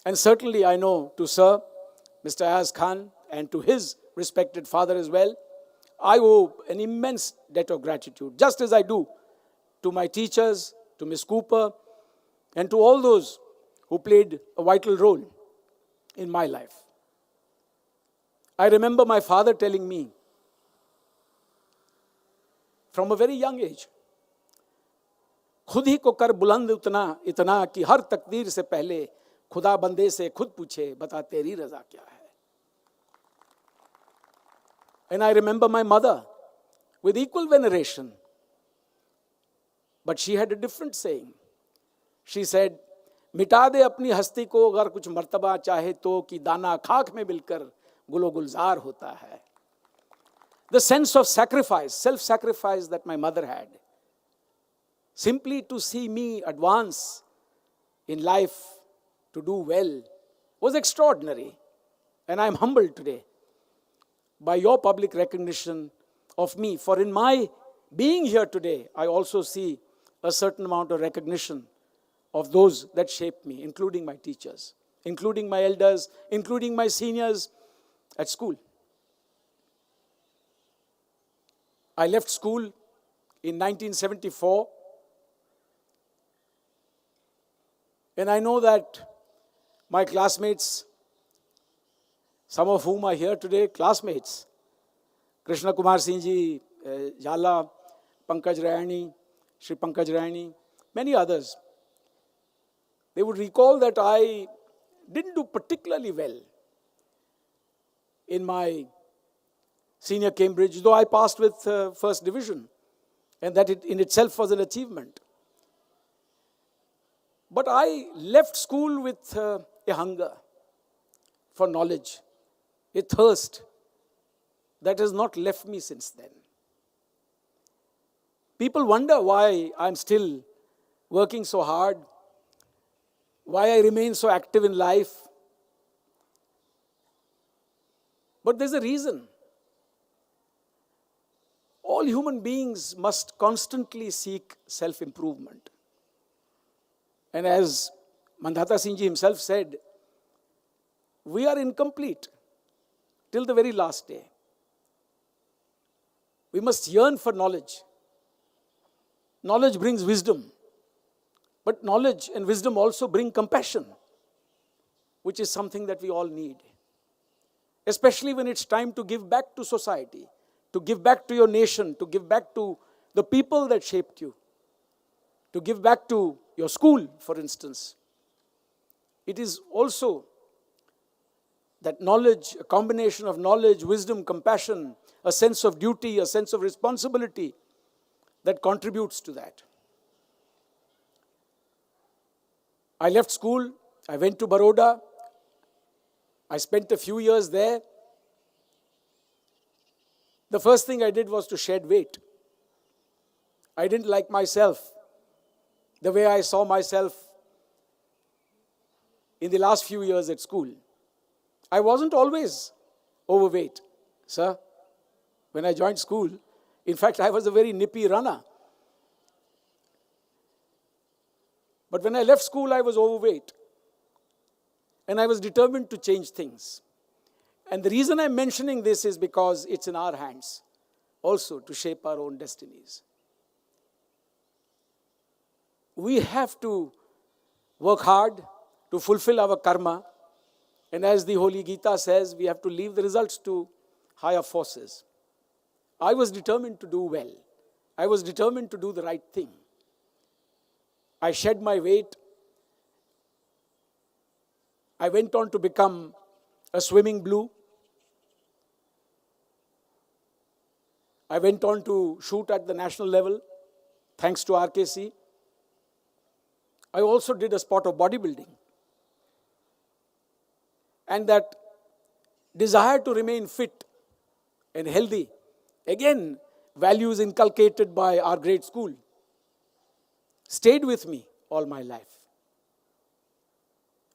and certainly I know to Sir, Mr. Ayaz Khan, and to his respected father as well, I owe an immense debt of gratitude, just as I do to my teachers, to Miss Cooper, and to all those who played a vital role in my life. I remember my father telling me from a very young age, खुद ही को कर बुलंद उतना इतना कि हर तकदीर से पहले खुदा बंदे से खुद पूछे बता तेरी रजा क्या है. And I remember my mother with equal veneration, but she had a different saying. She said, मिटा दे अपनी हस्ती को अगर कुछ मर्तबा चाहे तो कि दाना खाक में मिलकर गुलो गुलजार होता है. The sense of sacrifice, self-sacrifice that my mother had, simply to see me advance in life, to do well, was extraordinary. And I am humbled today by your public recognition of me. For in my being here today, I also see a certain amount of recognition of those that shaped me, including my teachers, including my elders, including my seniors at school. I left school in 1974, and I know that my classmates, some of whom are here today, classmates, Krishna Kumar Singh ji, Jala, Pankaj Rayani, Shri Pankaj Rayani, many others, they would recall that I didn't do particularly well in my senior Cambridge, though I passed with first division, and that in itself was an achievement. But I left school with a hunger for knowledge, a thirst that has not left me since then. People wonder why I'm still working so hard, why I remain so active in life. But there's a reason. all human beings must constantly seek self-improvement. And as Mandhata Singh ji himself said, we are incomplete till the very last day. We must yearn for knowledge. Knowledge brings wisdom. But knowledge and wisdom also bring compassion, which is something that we all need. Especially when it's time to give back to society, to give back to your nation, to give back to the people that shaped you, to give back to your school, for instance. It is also that knowledge, a combination of knowledge, wisdom, compassion, a sense of duty, a sense of responsibility that contributes to that. I left school, I went to Baroda, I spent a few years there. The first thing I did was to shed weight. I didn't like myself, the way I saw myself in the last few years at school. I wasn't always overweight, sir. When I joined school, in fact, I was a very nippy runner. But when I left school, I was overweight. And I was determined to change things. And the reason I'm mentioning this is because it's in our hands also to shape our own destinies. We have to work hard to fulfill our karma. And as the Holy Gita says, we have to leave the results to higher forces. I was determined to do well. I was determined to do the right thing. I shed my weight. I went on to become a swimming blue. I went on to shoot at the national level, thanks to RKC. I also did a sport of bodybuilding. And that desire to remain fit and healthy, again, values inculcated by our great school, stayed with me all my life.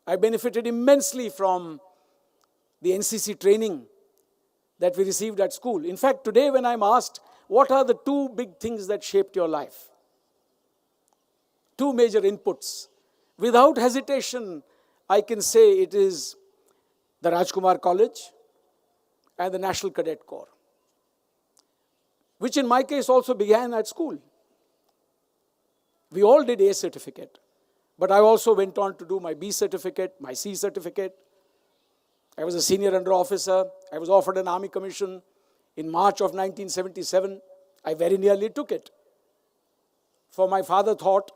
I benefited immensely from the NCC training that we received at school. In fact, today when I'm asked, what are the two big things that shaped your life? Two major inputs. Without hesitation, I can say it is the Rajkumar College and the National Cadet Corps, which in my case also began at school. We all did A certificate, but I also went on to do my B certificate, my C certificate. I was a senior under officer. I was offered an army commission in March of 1977. I very nearly took it. For my father thought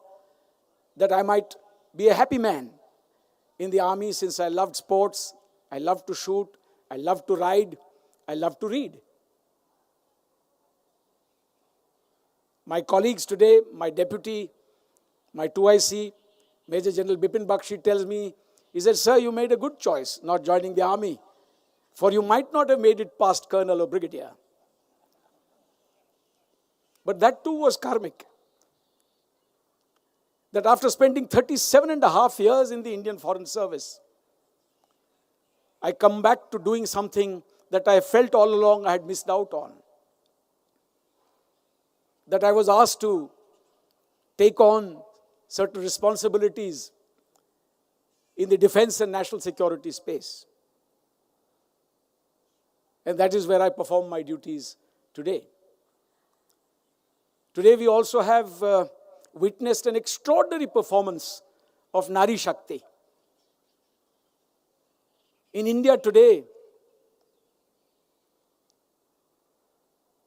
that I might be a happy man in the army since I loved sports, I loved to shoot, I loved to ride, I loved to read. My colleagues today, my deputy, my 2IC, Major General Bipin Bakshi tells me, he said, sir, you made a good choice not joining the army, for you might not have made it past colonel or brigadier. But that too was karmic. That after spending 37.5 years in the Indian Foreign Service, I come back to doing something that I felt all along I had missed out on. That I was asked to take on certain responsibilities in the defense and national security space. And that is where I perform my duties today. Today we also have witnessed an extraordinary performance of Nari Shakti. In India today,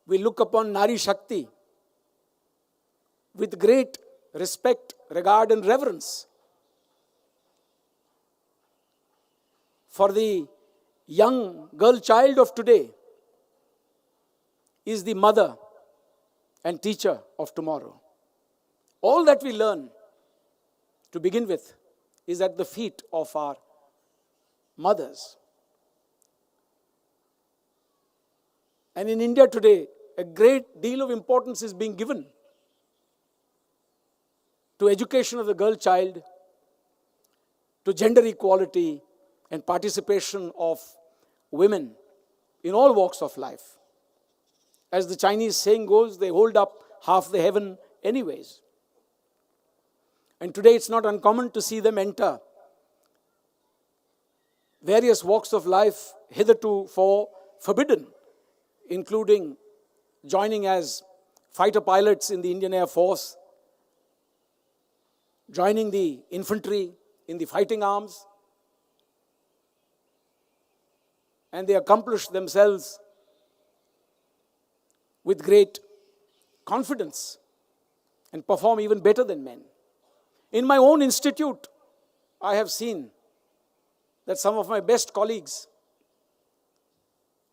we look upon Nari Shakti with great respect, regard and reverence. For the young girl child of today is the mother and teacher of tomorrow. All that we learn to begin with is at the feet of our mothers. And in India today, a great deal of importance is being given to education of the girl child, to gender equality and participation of women in all walks of life. As the Chinese saying goes, they hold up half the heaven anyways. And today it's not uncommon to see them enter various walks of life hitherto forbidden, including joining as fighter pilots in the Indian Air Force, joining the infantry in the fighting arms, and they accomplish themselves with great confidence and perform even better than men. In my own institute, I have seen that some of my best colleagues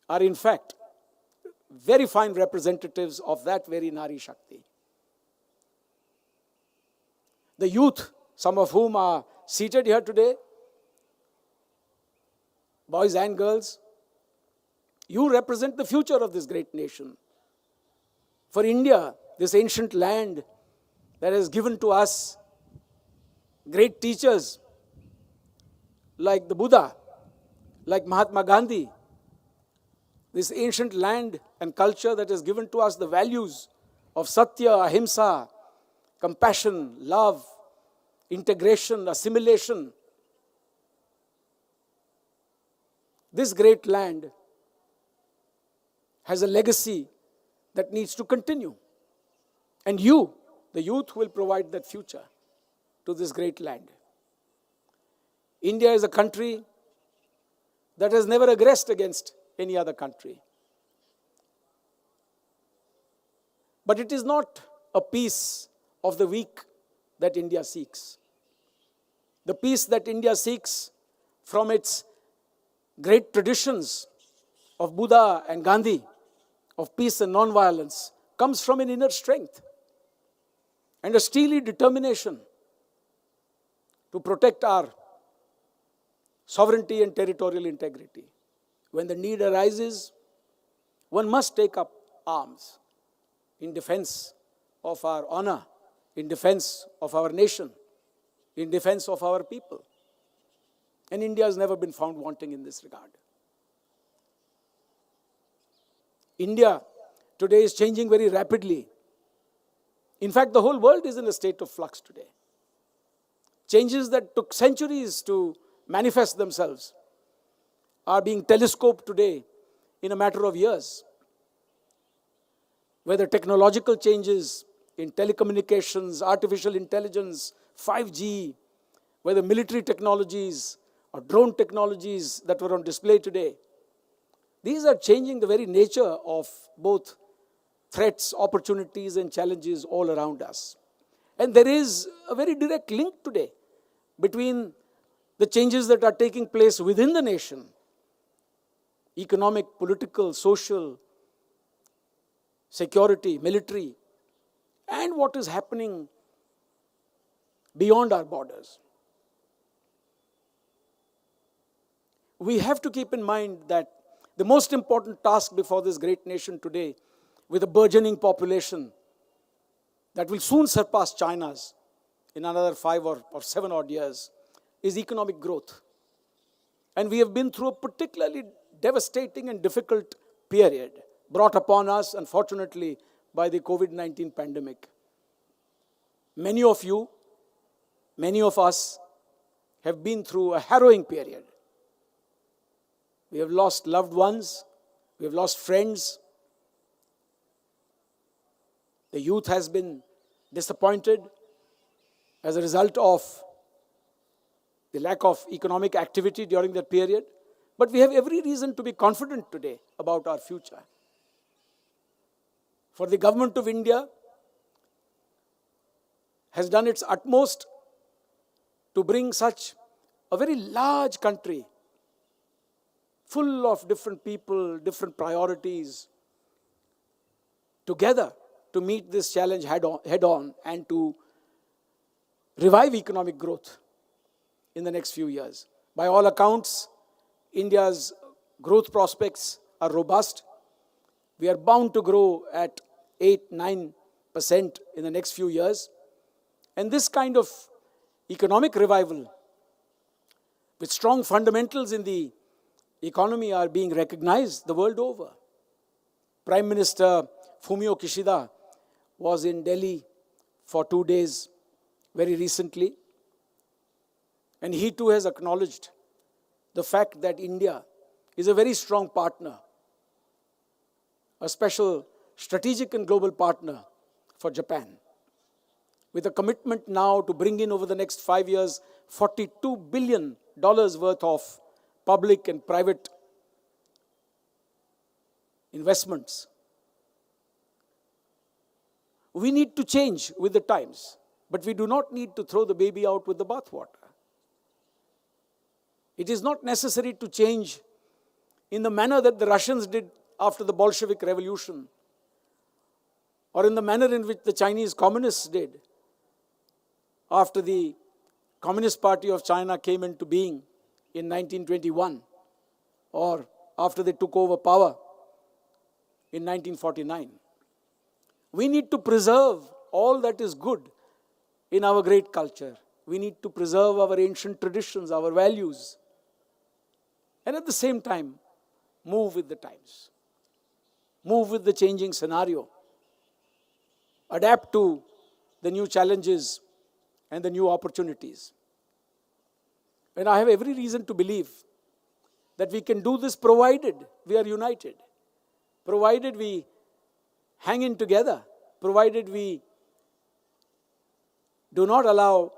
are in fact very fine representatives of that very Nari Shakti. The youth, some of whom are seated here today, boys and girls, you represent the future of this great nation. For India, this ancient land that has given to us great teachers like the Buddha, like Mahatma Gandhi, this ancient land and culture that has given to us the values of Satya, Ahimsa, compassion, love, integration, assimilation. This great land has a legacy that needs to continue. And you, the youth, will provide that future to this great land. India is a country that has never aggressed against any other country. But it is not a peace of the weak that India seeks. The peace that India seeks from its great traditions of Buddha and Gandhi, of peace and non-violence, comes from an inner strength and a steely determination to protect our sovereignty and territorial integrity. When the need arises, one must take up arms in defense of our honor, in defense of our nation, in defense of our people. And India has never been found wanting in this regard. India today is changing very rapidly. In fact, the whole world is in a state of flux today. Changes that took centuries to manifest themselves are being telescoped today in a matter of years. Whether technological changes in telecommunications, artificial intelligence, 5G, whether military technologies or drone technologies that were on display today, these are changing the very nature of both threats, opportunities, and challenges all around us. And there is a very direct link today between the changes that are taking place within the nation, economic, political, social, security, military, and what is happening beyond our borders. We have to keep in mind that the most important task before this great nation today, with a burgeoning population that will soon surpass China's in another 5 or 7 odd years, is economic growth. And we have been through a particularly devastating and difficult period brought upon us, unfortunately, by the COVID-19 pandemic. Many of you, many of us have been through a harrowing period. We have lost loved ones, we have lost friends. The youth has been disappointed as a result of the lack of economic activity during that period. But we have every reason to be confident today about our future. For the government of India has done its utmost to bring such a very large country, full of different people, different priorities, together to meet this challenge head on and to revive economic growth in the next few years. By all accounts, India's growth prospects are robust. We are bound to grow at 8-9% in the next few years. And this kind of economic revival, with strong fundamentals in the economy, are being recognized the world over. Prime Minister Fumio Kishida was in Delhi for 2 days very recently. And he too has acknowledged the fact that India is a very strong partner, a special strategic and global partner for Japan, with a commitment now to bring in over the next 5 years $42 billion worth of public and private investments. We need to change with the times, but we do not need to throw the baby out with the bathwater. It is not necessary to change in the manner that the Russians did after the Bolshevik Revolution, or in the manner in which the Chinese communists did after the Communist Party of China came into being in 1921, or after they took over power in 1949. We need to preserve all that is good in our great culture. We need to preserve our ancient traditions, our values, and at the same time, move with the times. Move with the changing scenario. Adapt to the new challenges and the new opportunities. And I have every reason to believe that we can do this provided we are united, provided we hang in together, provided we do not allow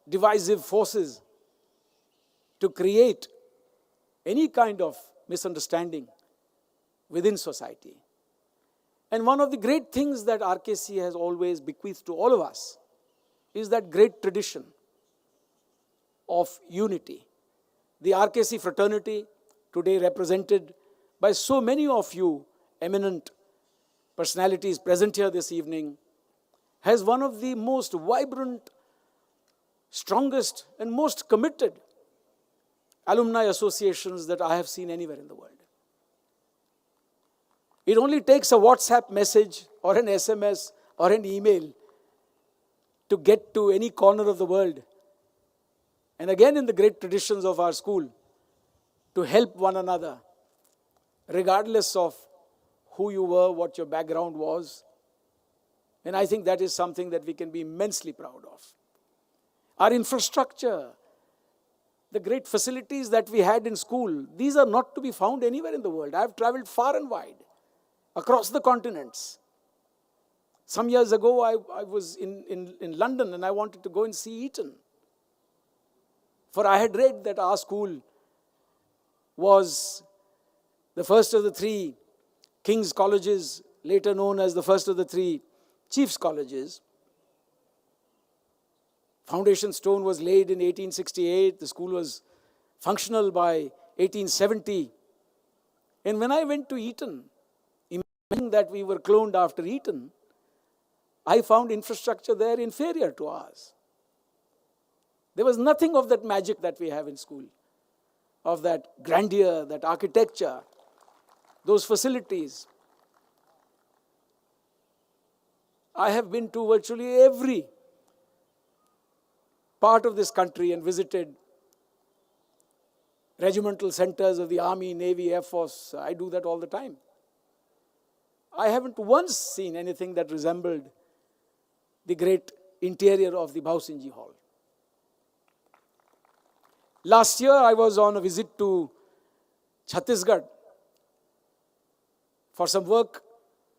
divisive forces to create any kind of misunderstanding within society. And one of the great things that RKC has always bequeathed to all of us is that great tradition of unity. The RKC fraternity, today represented by so many of you eminent personalities present here this evening, has one of the most vibrant, strongest, and most committed alumni associations that I have seen anywhere in the world. It only takes a WhatsApp message or an SMS or an email to get to any corner of the world. And again, in the great traditions of our school, to help one another, regardless of who you were, what your background was. And I think that is something that we can be immensely proud of. Our infrastructure, the great facilities that we had in school, these are not to be found anywhere in the world. I have traveled far and wide, across the continents. Some years ago, I was in London and I wanted to go and see Eton. For I had read that our school was the first of the three King's Colleges, later known as the first of the three Chiefs Colleges. Foundation stone was laid in 1868. The school was functional by 1870. And when I went to Eton, imagining that we were cloned after Eton, I found infrastructure there inferior to ours. There was nothing of that magic that we have in school, of that grandeur, that architecture, those facilities. I have been to virtually every part of this country and visited regimental centers of the Army, Navy, Air Force. I do that all the time. I haven't once seen anything that resembled the great interior of the Bhausinji Hall. Last year, I was on a visit to Chhattisgarh for some work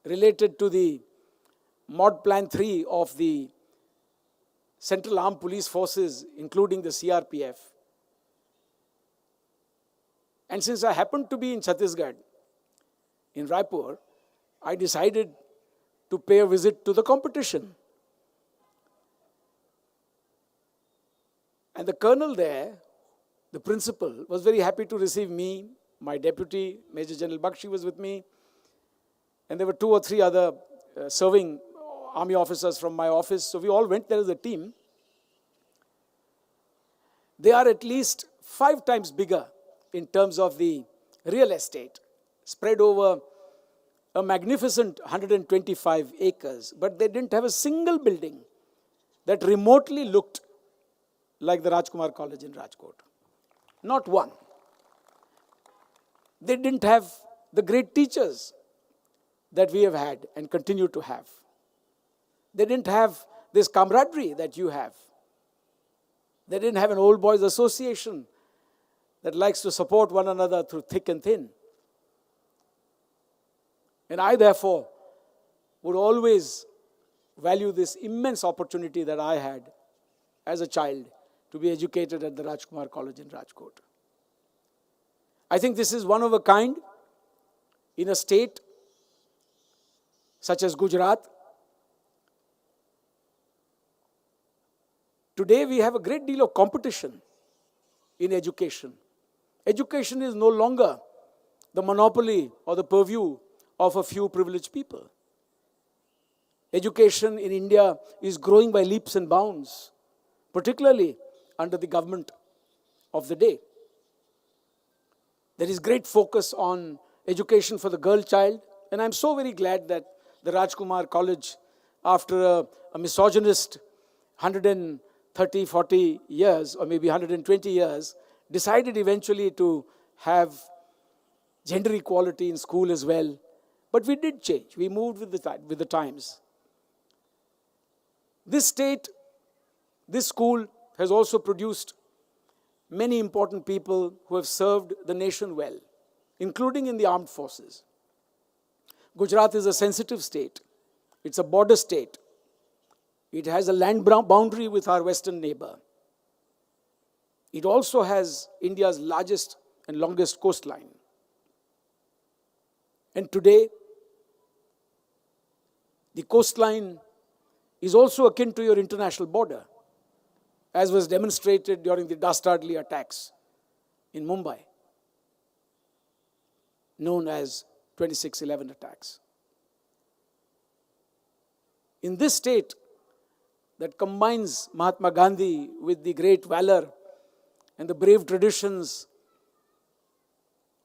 related to the Mod Plan 3 of the Central Armed Police Forces, including the CRPF. And since I happened to be in Chhattisgarh, in Raipur, I decided to pay a visit to the competition. And the colonel there, the principal, was very happy to receive me. My deputy, Major General Bakshi, was with me. And there were 2 or 3 other serving army officers from my office. So we all went there as a team. They are at least 5 times bigger in terms of the real estate, spread over a magnificent 125 acres. But they didn't have a single building that remotely looked like the Rajkumar College in Rajkot. Not one. They didn't have the great teachers. that we have had and continue to have. They didn't have this camaraderie that you have. They didn't have an old boys association that likes to support one another through thick and thin. And I, therefore, would always value this immense opportunity that I had as a child to be educated at the Rajkumar College in Rajkot. I think this is one of a kind in a state such as Gujarat. Today we have a great deal of competition in education. Education is no longer the monopoly or the purview of a few privileged people. Education in India is growing by leaps and bounds, particularly under the government of the day. There is great focus on education for the girl child, and I'm so very glad that the Rajkumar College, after a misogynist 130, 40 years, or maybe 120 years, decided eventually to have gender equality in school as well. But we did change. We moved with the times. This state, this school has also produced many important people who have served the nation well, including in the armed forces. Gujarat is a sensitive state. It's a border state. It has a land boundary with our western neighbor. It also has India's largest and longest coastline. And today, the coastline is also akin to your international border, as was demonstrated during the dastardly attacks in Mumbai, known as 26/11 attacks. In this state that combines Mahatma Gandhi with the great valor and the brave traditions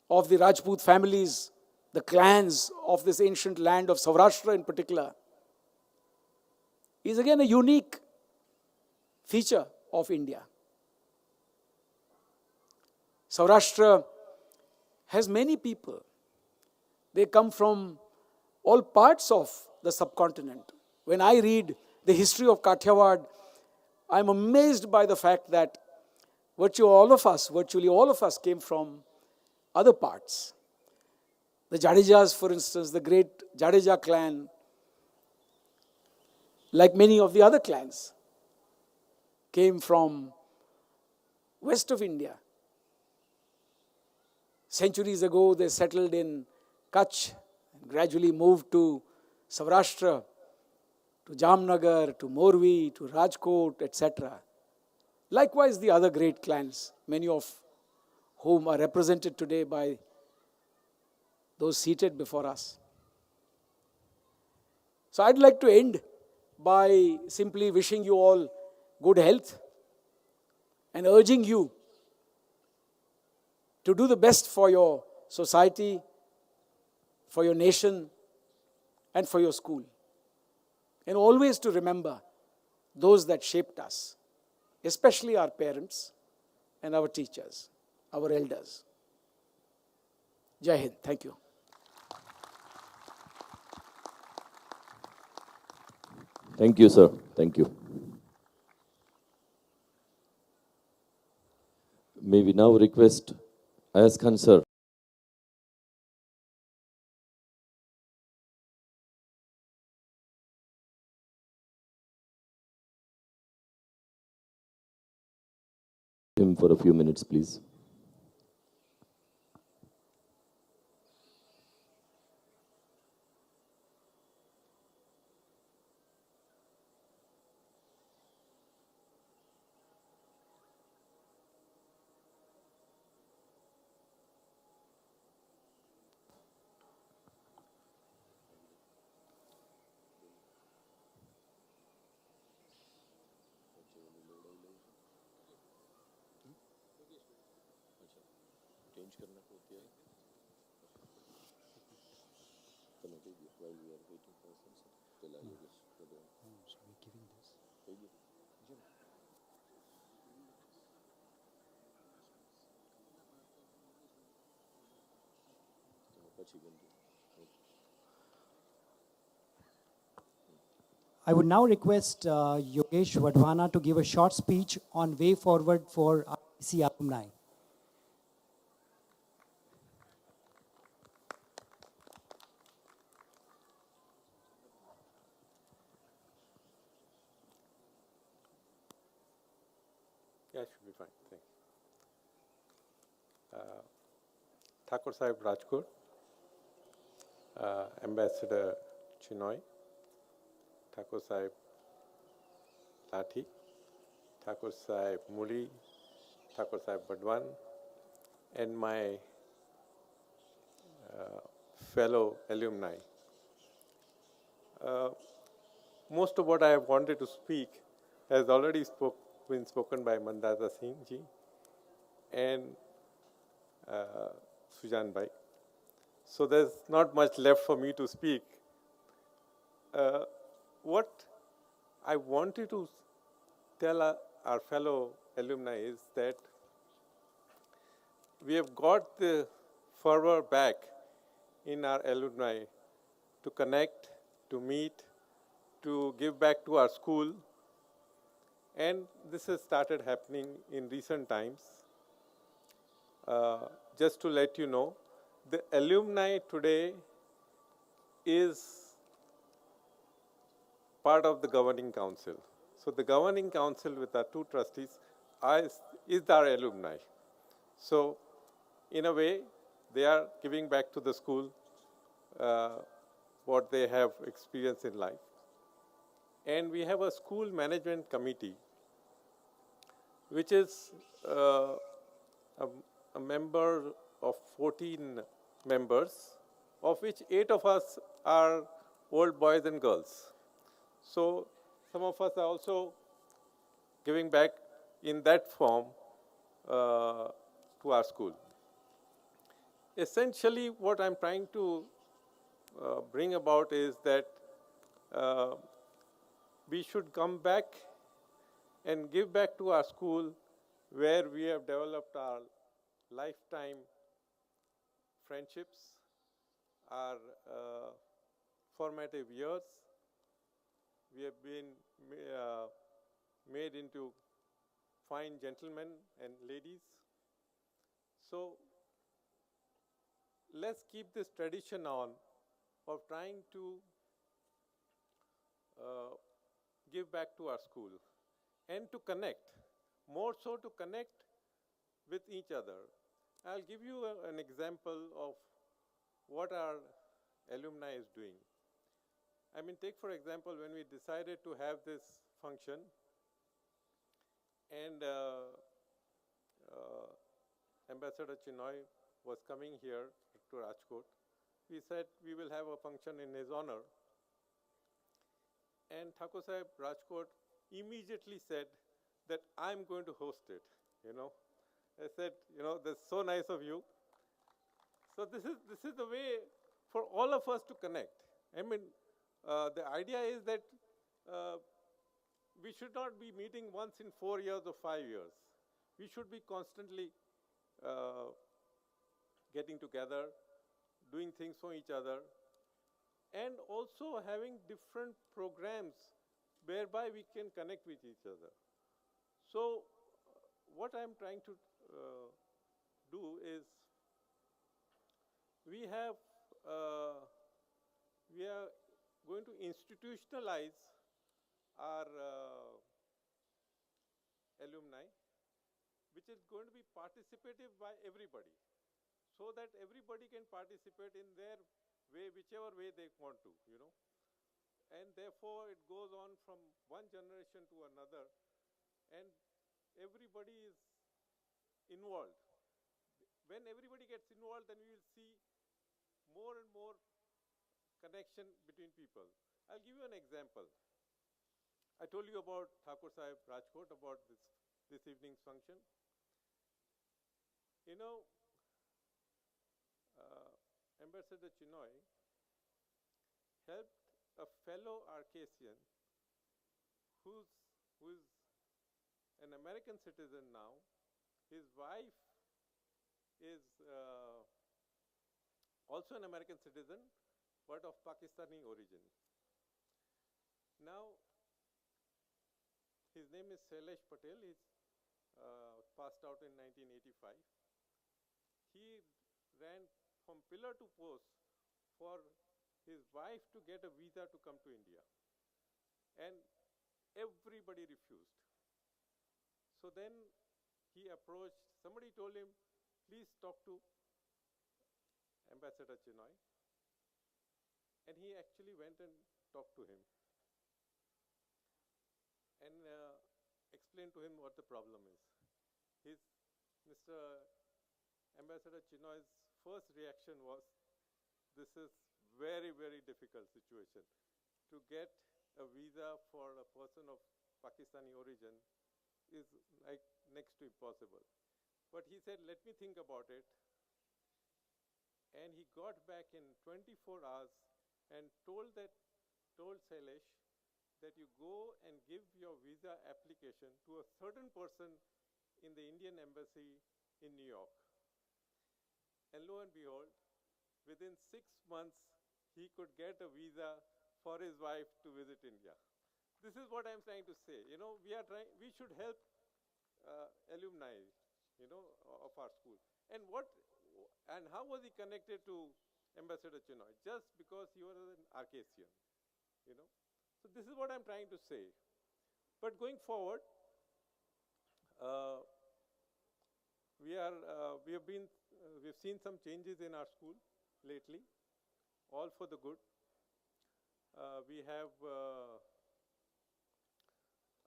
of the Rajput families, the clans of this ancient land of Saurashtra in particular, is again a unique feature of India. Saurashtra has many people. They come from all parts of the subcontinent. When I read the history of Kathiawad, I'm amazed by the fact that virtually all of us came from other parts. The Jadejas, for instance, the great Jadeja clan, like many of the other clans, came from west of India. Centuries ago, they settled in Kutch and gradually moved to Saurashtra, to Jamnagar, to Morvi, to Rajkot, etc. Likewise, the other great clans, many of whom are represented today by those seated before us. So I'd like to end by simply wishing you all good health and urging you to do the best for your society, for your nation, and for your school. And always to remember those that shaped us, especially our parents and our teachers, our elders. Jai Hind. Thank you. Thank you, sir. Thank you. May we now request Ayaz Khan, sir. Him for a few minutes, please. I would now request Yogesh Wadhwana to give a short speech on way forward for RCC alumni. Yeah, should be fine. Thanks. Thakur Sahib Rajkot, Ambassador Chinoy, Thakur Sahib Lathi, Thakur Sahib Muli, Thakur Sahib Badwan, and my fellow alumni. Most of what I have wanted to speak has already been spoken by Mandata Singh ji and Sujan Bhai. So there's not much left for me to speak. What I wanted to tell our fellow alumni is that we have got the fervor back in our alumni to connect, to meet, to give back to our school. And this has started happening in recent times. Just to let you know, the alumni today is part of the governing council. So the governing council with our two trustees is our alumni. So in a way, they are giving back to the school what they have experienced in life. And we have a school management committee, which is a member of 14 members, of which 8 of us are old boys and girls. So some of us are also giving back in that form to our school. Essentially, what I'm trying to bring about is that we should come back and give back to our school where we have developed our lifetime friendships, our formative years. We have been made into fine gentlemen and ladies. So let's keep this tradition on of trying to give back to our school and to connect, more so to connect with each other. I'll give you an example of what our alumni is doing. I mean, take for example, when we decided to have this function and Ambassador Chinoy was coming here to Rajkot, we said we will have a function in his honor. And Thakur Sahib Rajkot immediately said that I'm going to host it, you know. I said, you know, that's so nice of you. So this is the way for all of us to connect. I mean, the idea is that we should not be meeting once in 4 years or 5 years. We should be constantly getting together, doing things for each other, and also having different programs whereby we can connect with each other. So what I'm trying to do is we are going to institutionalize our alumni, which is going to be participative by everybody, so that everybody can participate in their way, whichever way they want to, you know. And therefore, it goes on from one generation to another, and everybody is involved. When everybody gets involved, then we will see more and more connection between people. I'll give you an example. I told you about Thakur Sahib Rajkot, about this evening's function. You know, Ambassador Chinoy helped a fellow Arcasian who is an American citizen now. His wife is also an American citizen, but of Pakistani origin. Now, His name is Shailesh Patel. He's passed out in 1985. He ran from pillar to post for his wife to get a visa to come to India. And everybody refused. So then he approached, somebody told him, please talk to Ambassador Chinoy. And he actually went and talked to him and explained to him what the problem is. Mr. Ambassador Chinoy's first reaction was, this is very, very difficult situation. To get a visa for a person of Pakistani origin is like next to impossible. But he said, let me think about it. And he got back in 24 hours and told Shailesh that you go and give your visa application to a certain person in the Indian embassy in New York. And lo and behold, within 6 months, he could get a visa for his wife to visit India. This is what I'm trying to say. You know, we should help alumni, you know, of our school. And how was he connected to Ambassador Chinoy? Just because he was an Arcasian, you know. So this is what I'm trying to say. But going forward, we've seen some changes in our school lately, all for the good. We have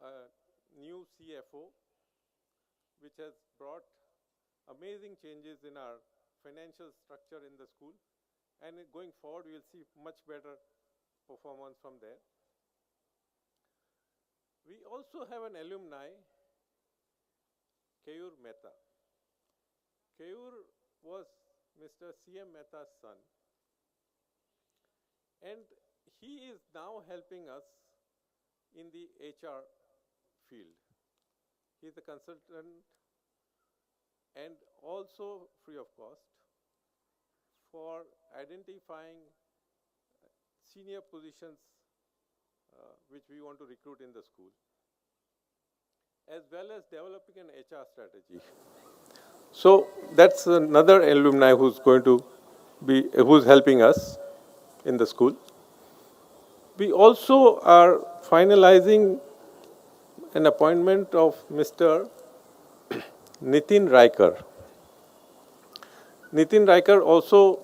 a new CFO, which has brought amazing changes in our financial structure in the school. And going forward, we will see much better performance from there. We also have an alumni, Keyur Mehta. Keyur was Mr. C.M. Mehta's son. And he is now helping us in the HR field. He's a consultant and also free of cost for identifying senior positions which we want to recruit in the school, as well as developing an HR strategy. So that's another alumni who's helping us in the school. We also are finalizing an appointment of Mr. Nitin Raikar. Nitin Raikar also,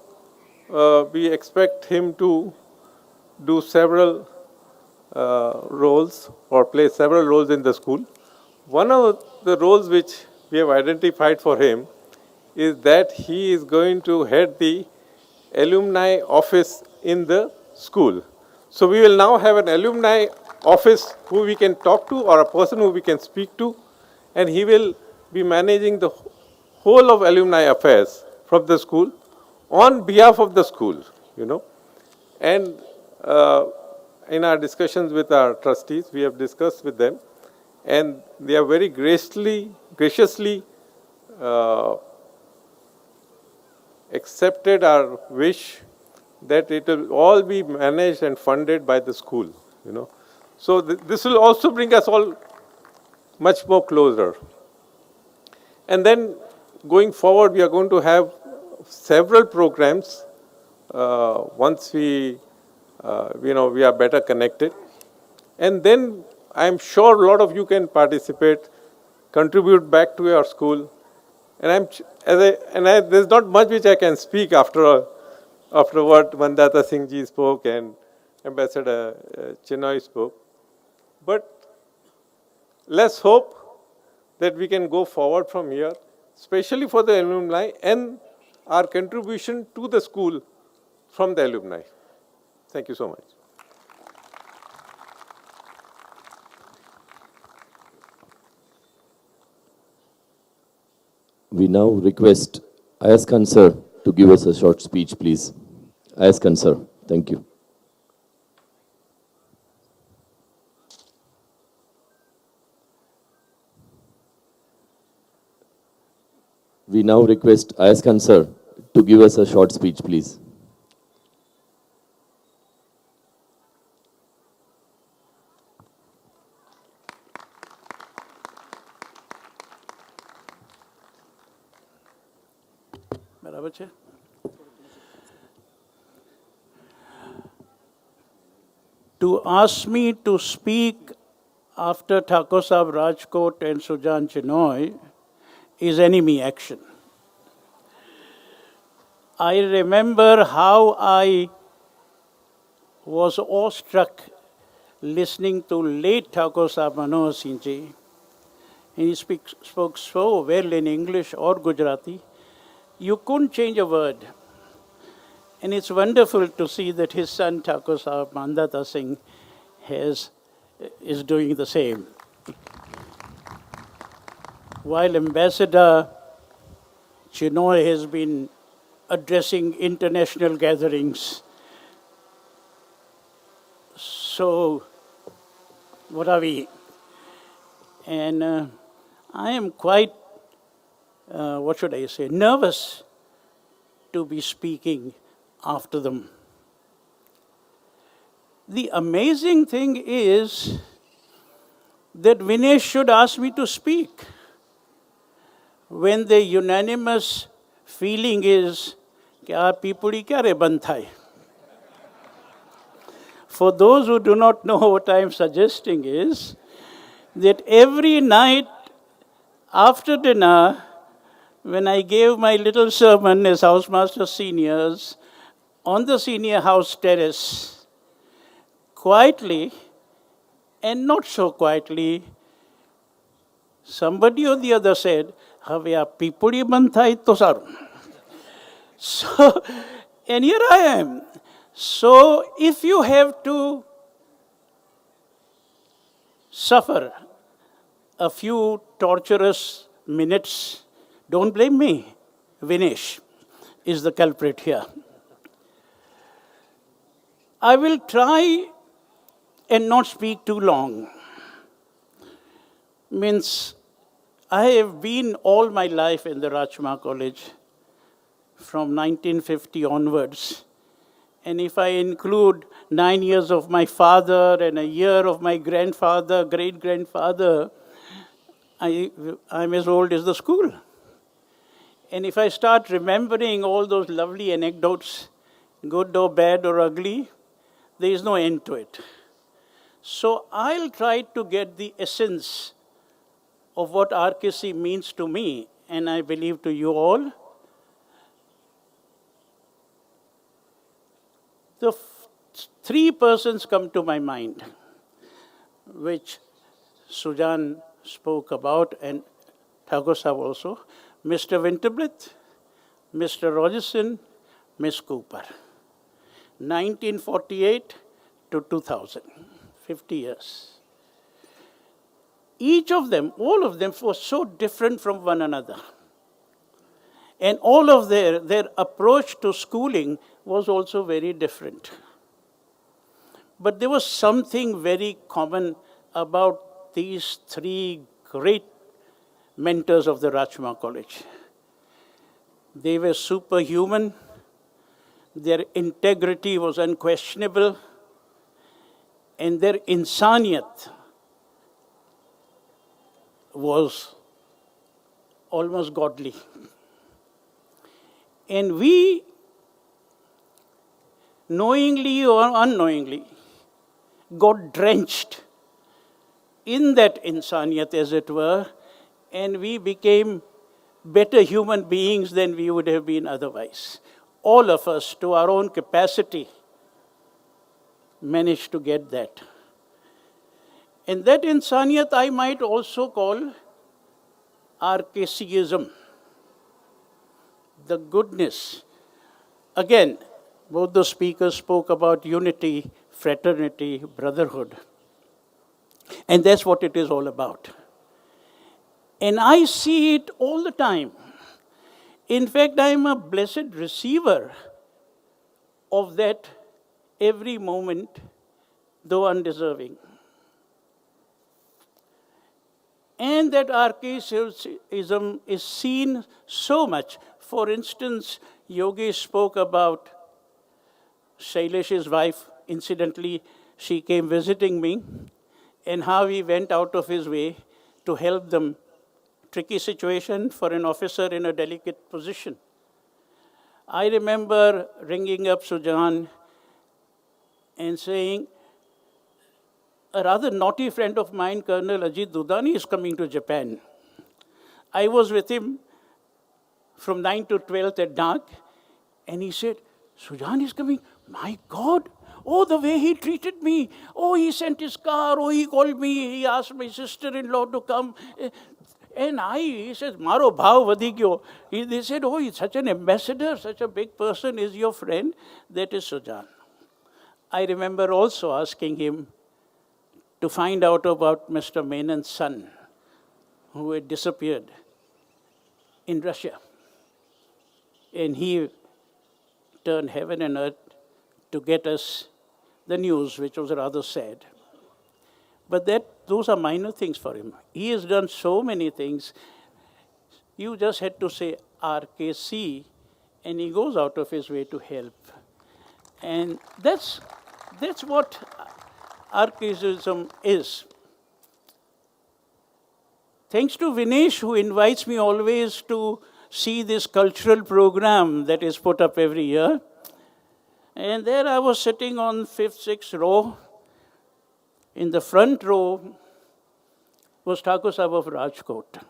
we expect him to do several roles or play several roles in the school. One of the roles which we have identified for him is that he is going to head the alumni office in the school. So we will now have an alumni office who we can talk to, or a person who we can speak to, and he will be managing the whole of alumni affairs from the school on behalf of the school, you know. And in our discussions with our trustees, we have discussed with them, and they are very graciously accepted our wish that it will all be managed and funded by the school, you know. So this will also bring us all much more closer. And then going forward, we are going to have several programs once we are better connected. And then I'm sure a lot of you can participate, contribute back to your school. And there's not much which I can speak after what Mandata Singh ji spoke and Ambassador Chinoy spoke. But let's hope that we can go forward from here, especially for the alumni and our contribution to the school from the alumni. Thank you so much. We now request Ayaz Khan sir to give us a short speech, please. Ayaz Khan sir, thank you. We now request Ayaz Khan sir to give us a short speech, please. બરાબર છે. To ask me to speak after Thakur Sahib Rajkot and Sujan Chinoy is enemy action. I remember how I was awestruck listening to late Thakur Sahib Manohar Singh Ji. He spoke so well in English or Gujarati, you couldn't change a word. And it's wonderful to see that his son Thakur Sahib Mandata Singh is doing the same. While Ambassador Chinoy has been addressing international gatherings, so what are we? And I am quite, what should I say, nervous to be speaking after them. The amazing thing is that Vinesh should ask me to speak when the unanimous feeling is कि आप पीपुड़ी क्या रे बंद Thai. For those who do not know, what I am suggesting is that every night after dinner, when I gave my little sermon as housemaster seniors on the senior house terrace, quietly and not so quietly, somebody or the other said, "Have ya pipudi band thai to saru." So, and here I am. So, if you have to suffer a few torturous minutes, don't blame me. Vinesh is the culprit here. I will try and not speak too long. Means, I have been all my life in the Rajkumar College from 1950 onwards. And if I include 9 years of my father and a year of my grandfather, great-grandfather, I'm as old as the school. And if I start remembering all those lovely anecdotes, good or bad or ugly, there is no end to it. So I'll try to get the essence of what RKC means to me, and I believe to you all. The three persons come to my mind, which Sujan spoke about, and Thakur Sahib also, Mr. Winterblith, Mr. Rogerson, Miss Cooper. 1948 to 2000, 50 years. Each of them, all of them were so different from one another. And all of their approach to schooling was also very different. But there was something very common about these three great mentors of the Rajkumar College. They were superhuman. Their integrity was unquestionable. And their insaniyat was almost godly. And we, knowingly or unknowingly, got drenched in that insaniyat, as it were, and we became better human beings than we would have been otherwise. All of us, to our own capacity, managed to get that. And that insaniyat I might also call RKCism. The goodness. Again, both the speakers spoke about unity, fraternity, brotherhood. And that's what it is all about. And I see it all the time. In fact, I am a blessed receiver of that every moment, though undeserving. And that archaism is seen so much. For instance, Yogesh spoke about Shailesh's wife. Incidentally, she came visiting me, and how he went out of his way to help them. Tricky situation for an officer in a delicate position. I remember ringing up Sujan and saying, a rather naughty friend of mine, Colonel Ajit Dudani, is coming to Japan. I was with him from 9 to 12 at dark, and he said, Sujan is coming. My God, oh, the way he treated me. Oh, he sent his car. Oh, he called me. He asked my sister-in-law to come. And he says, Maro bhav vadi gyo. They said, oh, he's such an ambassador, such a big person is your friend. That is Sujan. I remember also asking him to find out about Mr. Menon's son, who had disappeared in Russia. And he turned heaven and earth to get us the news, which was rather sad. But those are minor things for him. He has done so many things. You just had to say RKC, and he goes out of his way to help. And that's what RKCism is. Thanks to Vinesh, who invites me always to see this cultural program that is put up every year. And there I was sitting on 5th, 6th row. In the front row was Thakur Sahib of Rajkot,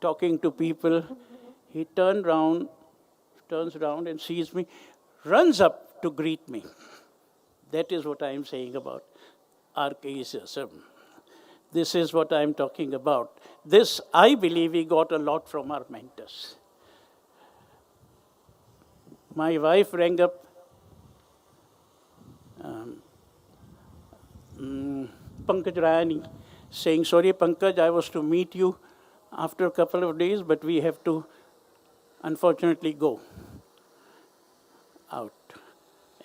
talking to people. He turns around and sees me, runs up to greet me. That is what I am saying about archaism. This is what I am talking about. This, I believe, we got a lot from our mentors. My wife rang up Pankaj Rayani, saying, sorry, Pankaj, I was to meet you after a couple of days, but we have to, unfortunately, go out.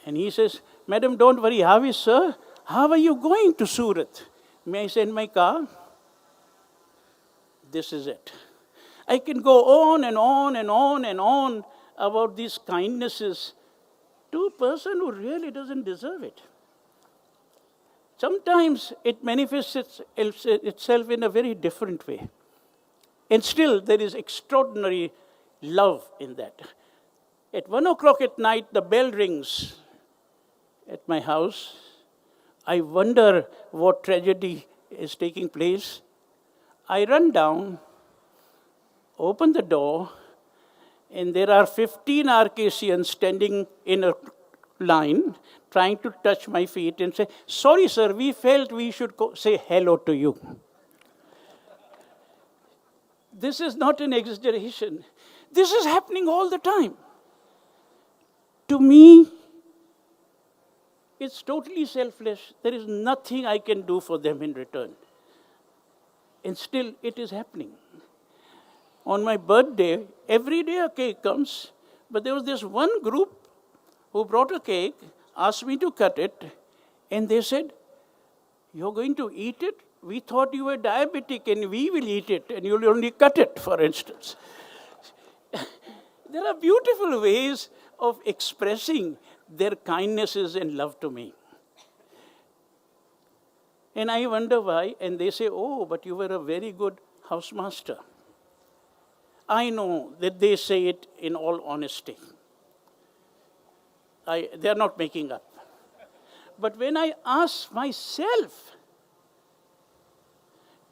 And he says, Madam, don't worry. How is sir? How are you going to Surat? May I say in my car? This is it. I can go on and on and on and on about these kindnesses to a person who really doesn't deserve it. Sometimes it manifests itself in a very different way. And still, there is extraordinary love in that. At 1 o'clock at night, the bell rings at my house. I wonder what tragedy is taking place. I run down, open the door, and there are 15 RKCians standing in a line, trying to touch my feet and say, sorry, sir, we felt we should say hello to you. This is not an exaggeration. This is happening all the time. To me, it's totally selfless. There is nothing I can do for them in return. And still, it is happening. On my birthday, every day a cake comes, but there was this one group who brought a cake, asked me to cut it, and they said, you're going to eat it? We thought you were diabetic and we will eat it, and you'll only cut it, for instance. There are beautiful ways of expressing their kindnesses and love to me. And I wonder why, and they say, oh, but you were a very good housemaster. I know that they say it in all honesty. They are not making up. But when I ask myself,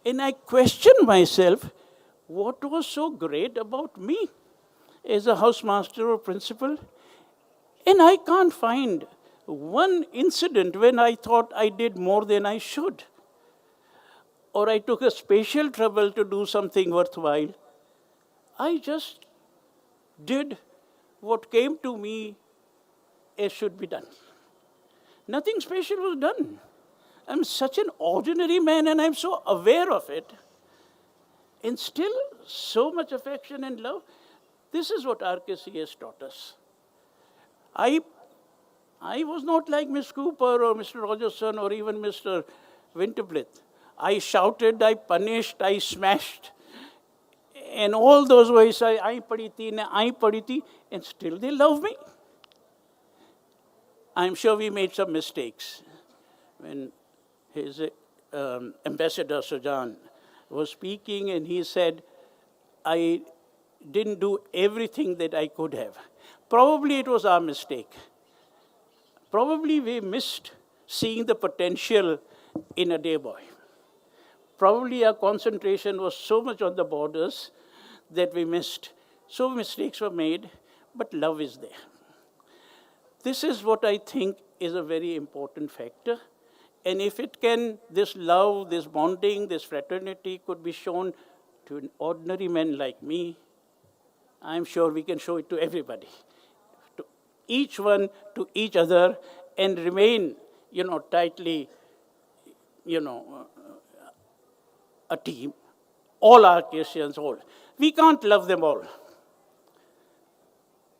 and I question myself, what was so great about me as a housemaster or principal? And I can't find one incident when I thought I did more than I should, or I took a special trouble to do something worthwhile. I just did what came to me as should be done. Nothing special was done. I'm such an ordinary man and I'm so aware of it. And still, so much affection and love. This is what RKC has taught us. I was not like Miss Cooper or Mr. Rogerson or even Mr. Winterblith. I shouted, I punished, I smashed. And all those ways, I paditi, and still they love me. I'm sure we made some mistakes. When his ambassador, Sujan, was speaking and he said, I didn't do everything that I could have. Probably it was our mistake. Probably we missed seeing the potential in a day boy. Probably our concentration was so much on the borders that we missed. So mistakes were made, but love is there. This is what I think is a very important factor. And if it can, this love, this bonding, this fraternity could be shown to an ordinary man like me, I'm sure we can show it to everybody, to each one, to each other, and remain, tightly, a team. All our Christians, all. We can't love them all.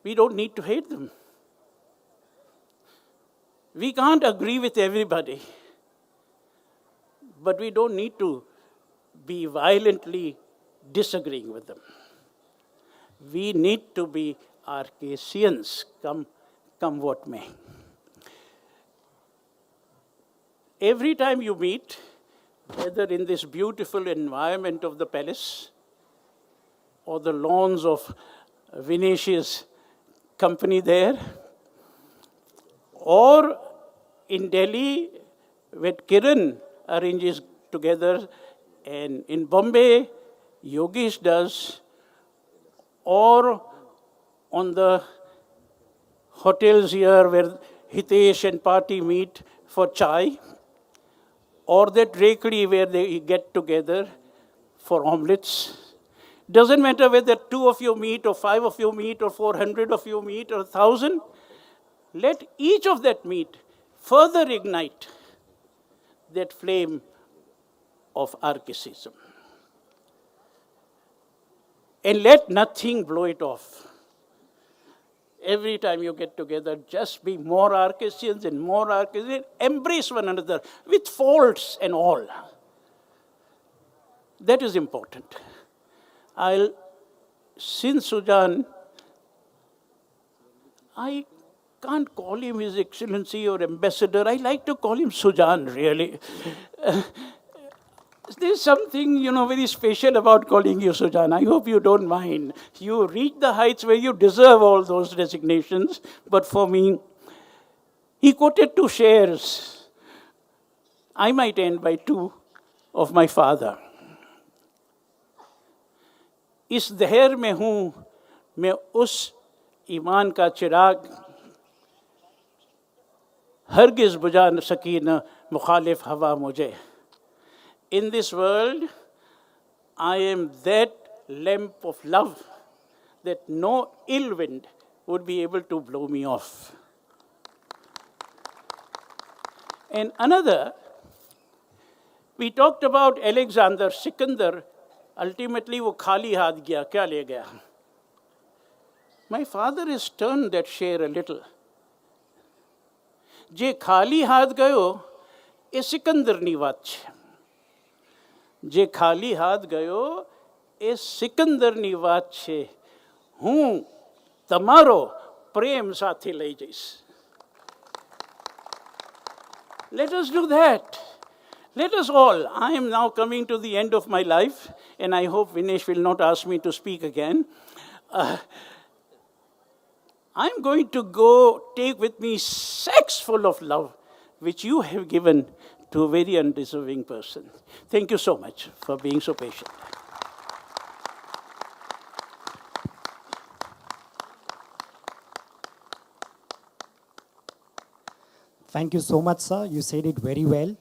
We don't need to hate them. We can't agree with everybody. But we don't need to be violently disagreeing with them. We need to be Arcasians, come what may. Every time you meet, whether in this beautiful environment of the palace or the lawns of Vinicius' company there, or in Delhi, when Kiran arranges together, and in Bombay, Yogesh does, or on the hotels here where Hitesh and Party meet for chai, or that Rekri where they get together for omelets. Doesn't matter whether 2 of you meet, or 5 of you meet, or 400 of you meet, or 1,000. Let each of that meet further ignite that flame of archaism. And let nothing blow it off. Every time you get together, just be more Arcasians and more Arcasians. Embrace one another with faults and all. That is important. Since Sujan, I can't call him His Excellency or Ambassador. I like to call him Sujan, really. There's something, very special about calling you Sujan. I hope you don't mind. You reach the heights where you deserve all those designations. But for me, he quoted 2 shares. I might end by 2 of my father. इस दहर में हूँ मैं उस ईमान का चिराग हरगिज़ बुझा न सकी न मुखालिफ हवा मुझे. In this world, I am that lamp of love that no ill wind would be able to blow me off. And another, we talked about Alexander, Sikandar, ultimately वो खाली हाथ गया, क्या ले गया? My father has turned that share a little. जे खाली हाथ गयो, એ સિકંદરની વાત છે. જે ખાલી હાથ ગયો, એ સિકંદરની વાત છે. હું તમારો પ્રેમ સાથે લઈ જઈશ. Let us do that. Let us all. I am now coming to the end of my life, and I hope Vinesh will not ask me to speak again. I'm going to go take with me sacks full of love, which you have given to a very undeserving person. Thank you so much for being so patient. Thank you so much, sir. You said it very well.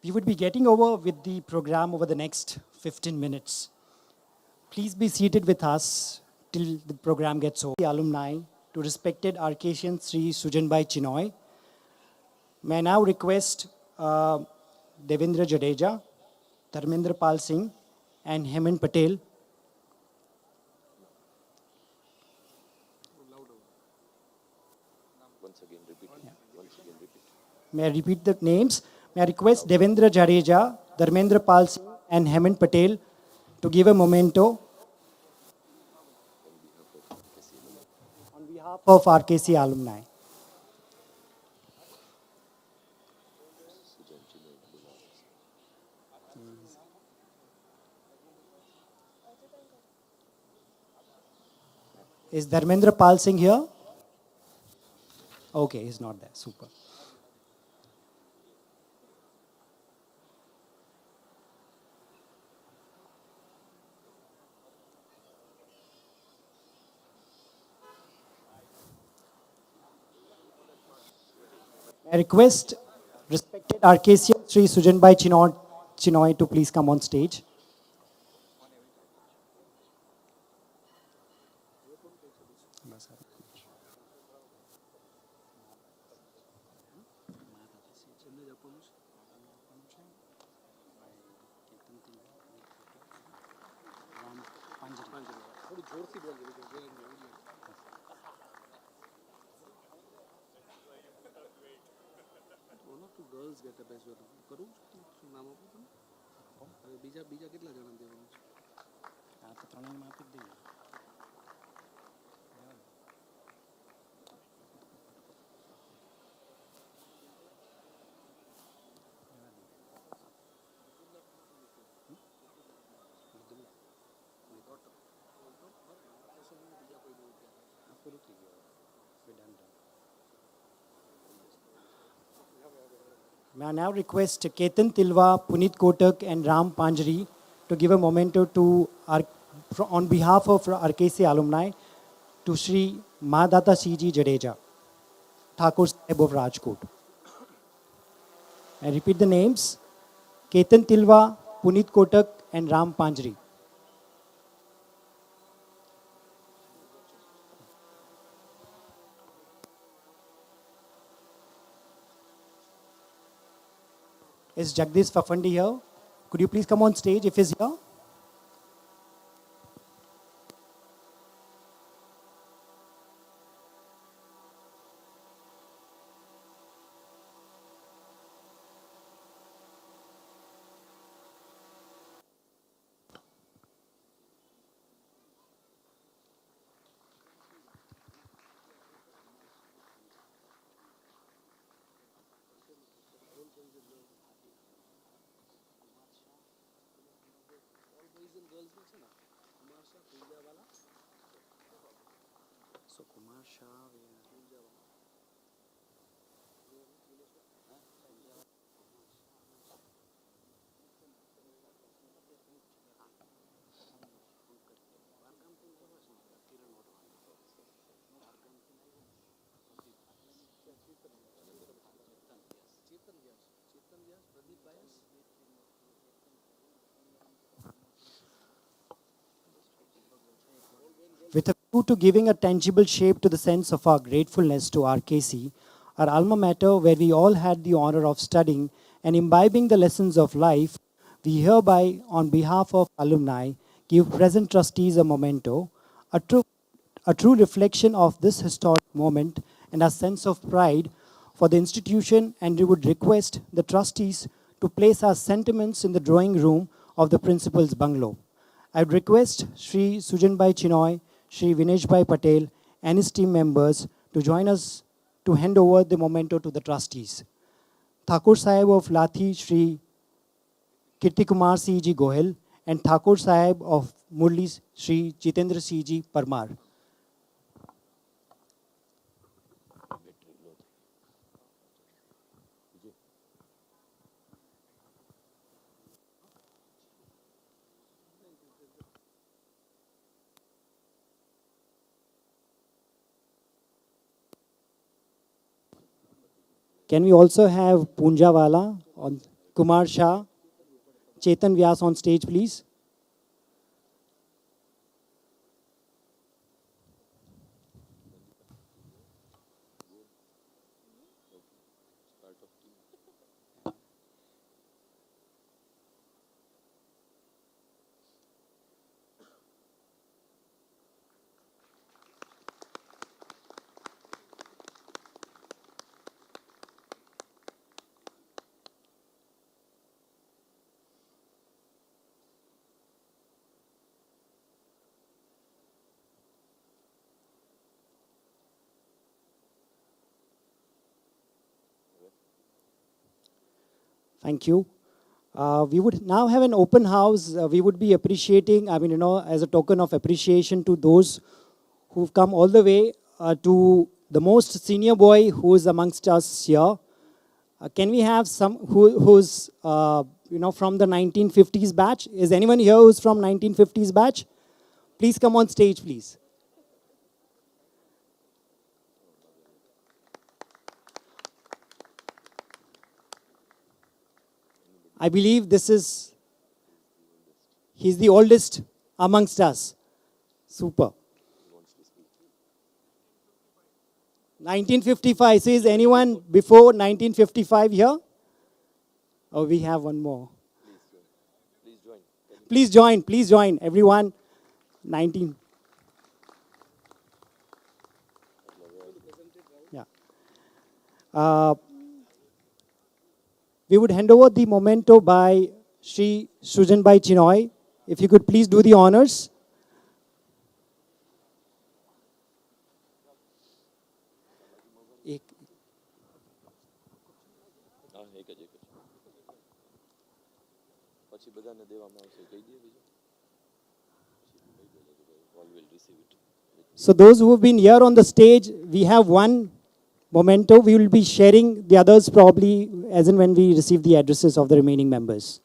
We would be getting over with the program over the next 15 minutes. Please be seated with us till the program gets over. The alumni to respected Arcasian Sri Sujanbhai Chinoy. May I now request Devendra Jadeja, Dharmendra Pal Singh, and Hemant Patel. May I repeat the names? May I request Devendra Jadeja, Dharmendra Pal Singh, and Hemant Patel to give a memento on behalf of RKC alumni. Is Dharmendra Pal Singh here? Okay, he's not there. Super. I request respected RKCM Sri Sujanbai Chinoy to please come on stage. May I now request Ketan Tilwa, Puneet Kotak and Ram Panjari to give a memento to on behalf of RKC alumni to Sri Mahadata C.G. Jadeja, Thakur Sahib of Rajkot. I repeat the names, Ketan Tilwa, Puneet Kotak and Ram Panjari. Is Jagdish Fafandi here? Could you please come on stage if he's here? With a view to giving a tangible shape to the sense of our gratefulness to RKC, our alma mater where we all had the honor of studying and imbibing the lessons of life, we hereby, on behalf of alumni, give present trustees a memento, a true reflection of this historic moment and a sense of pride for the institution, and we would request the trustees to place our sentiments in the drawing room of the principal's bungalow. I would request Sri Sujanbai Chinoy, Sri Vineshbhai Patel and his team members to join us to hand over the memento to the trustees. Thakur Sahib of Lathi, Sri Kirti Kumar C.G. Gohel, and Thakur Sahib of Murli, Sri Jitendra C.G. Parmar. Can we also have Punjawala, on Kumar Shah, Chetan Vyas on stage, please? Thank you. We would now have an open house. We would be appreciating, as a token of appreciation to those who've come all the way to the most senior boy who is amongst us here. Can we have some who's from the 1950s batch? Is anyone here who's from 1950s batch? Please come on stage, please. I believe he's the oldest amongst us. Super. 1955. So is anyone before 1955 here? Oh, we have one more. Please join, everyone. 19. Yeah. We would hand over the memento by Shri Sujanbhai Chinoy. If you could please do the honors. So those who have been here on the stage, we have one memento. We will be sharing the others probably as and when we receive the addresses of the remaining members.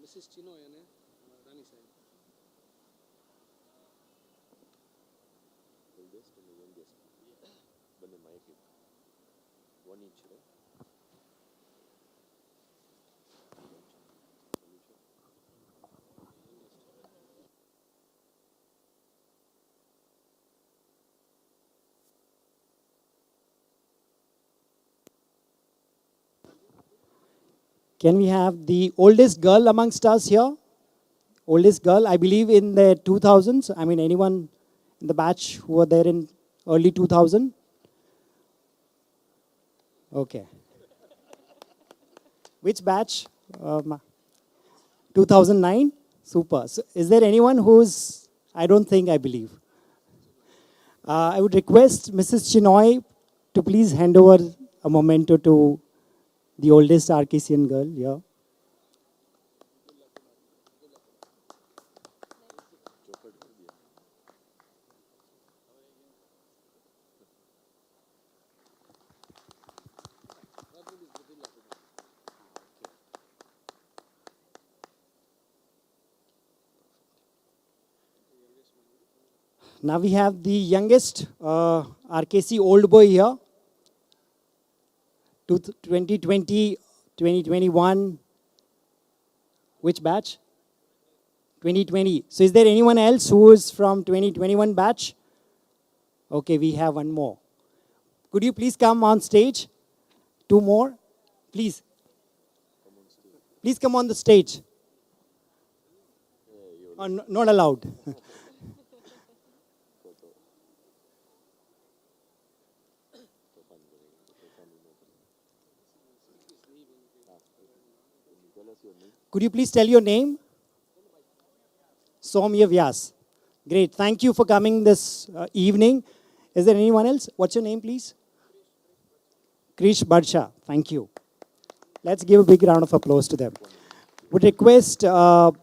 Mrs. Chinoy and Rani sahib. Oldest and the youngest. Bande mic 1 inch, right? Can we have the oldest girl amongst us here? Oldest girl, I believe in the 2000s. I mean, anyone in the batch who were there in early 2000? Okay. Which batch? 2009? Super. So is there anyone who's, I believe. I would request Mrs. Chinoy to please hand over a memento to the oldest Arcasian girl here. Now we have the youngest RKC old boy here. 2020, 2021. Which batch? 2020. So is there anyone else who is from 2021 batch? Okay, we have one more. Could you please come on stage? Two more, please. Please come on the stage. Not allowed. Could you please tell your name? Soumya Vyas. Great. Thank you for coming this evening. Is there anyone else? What's your name, please? Krish Badsha. Thank you. Let's give a big round of applause to them. Would request Thakur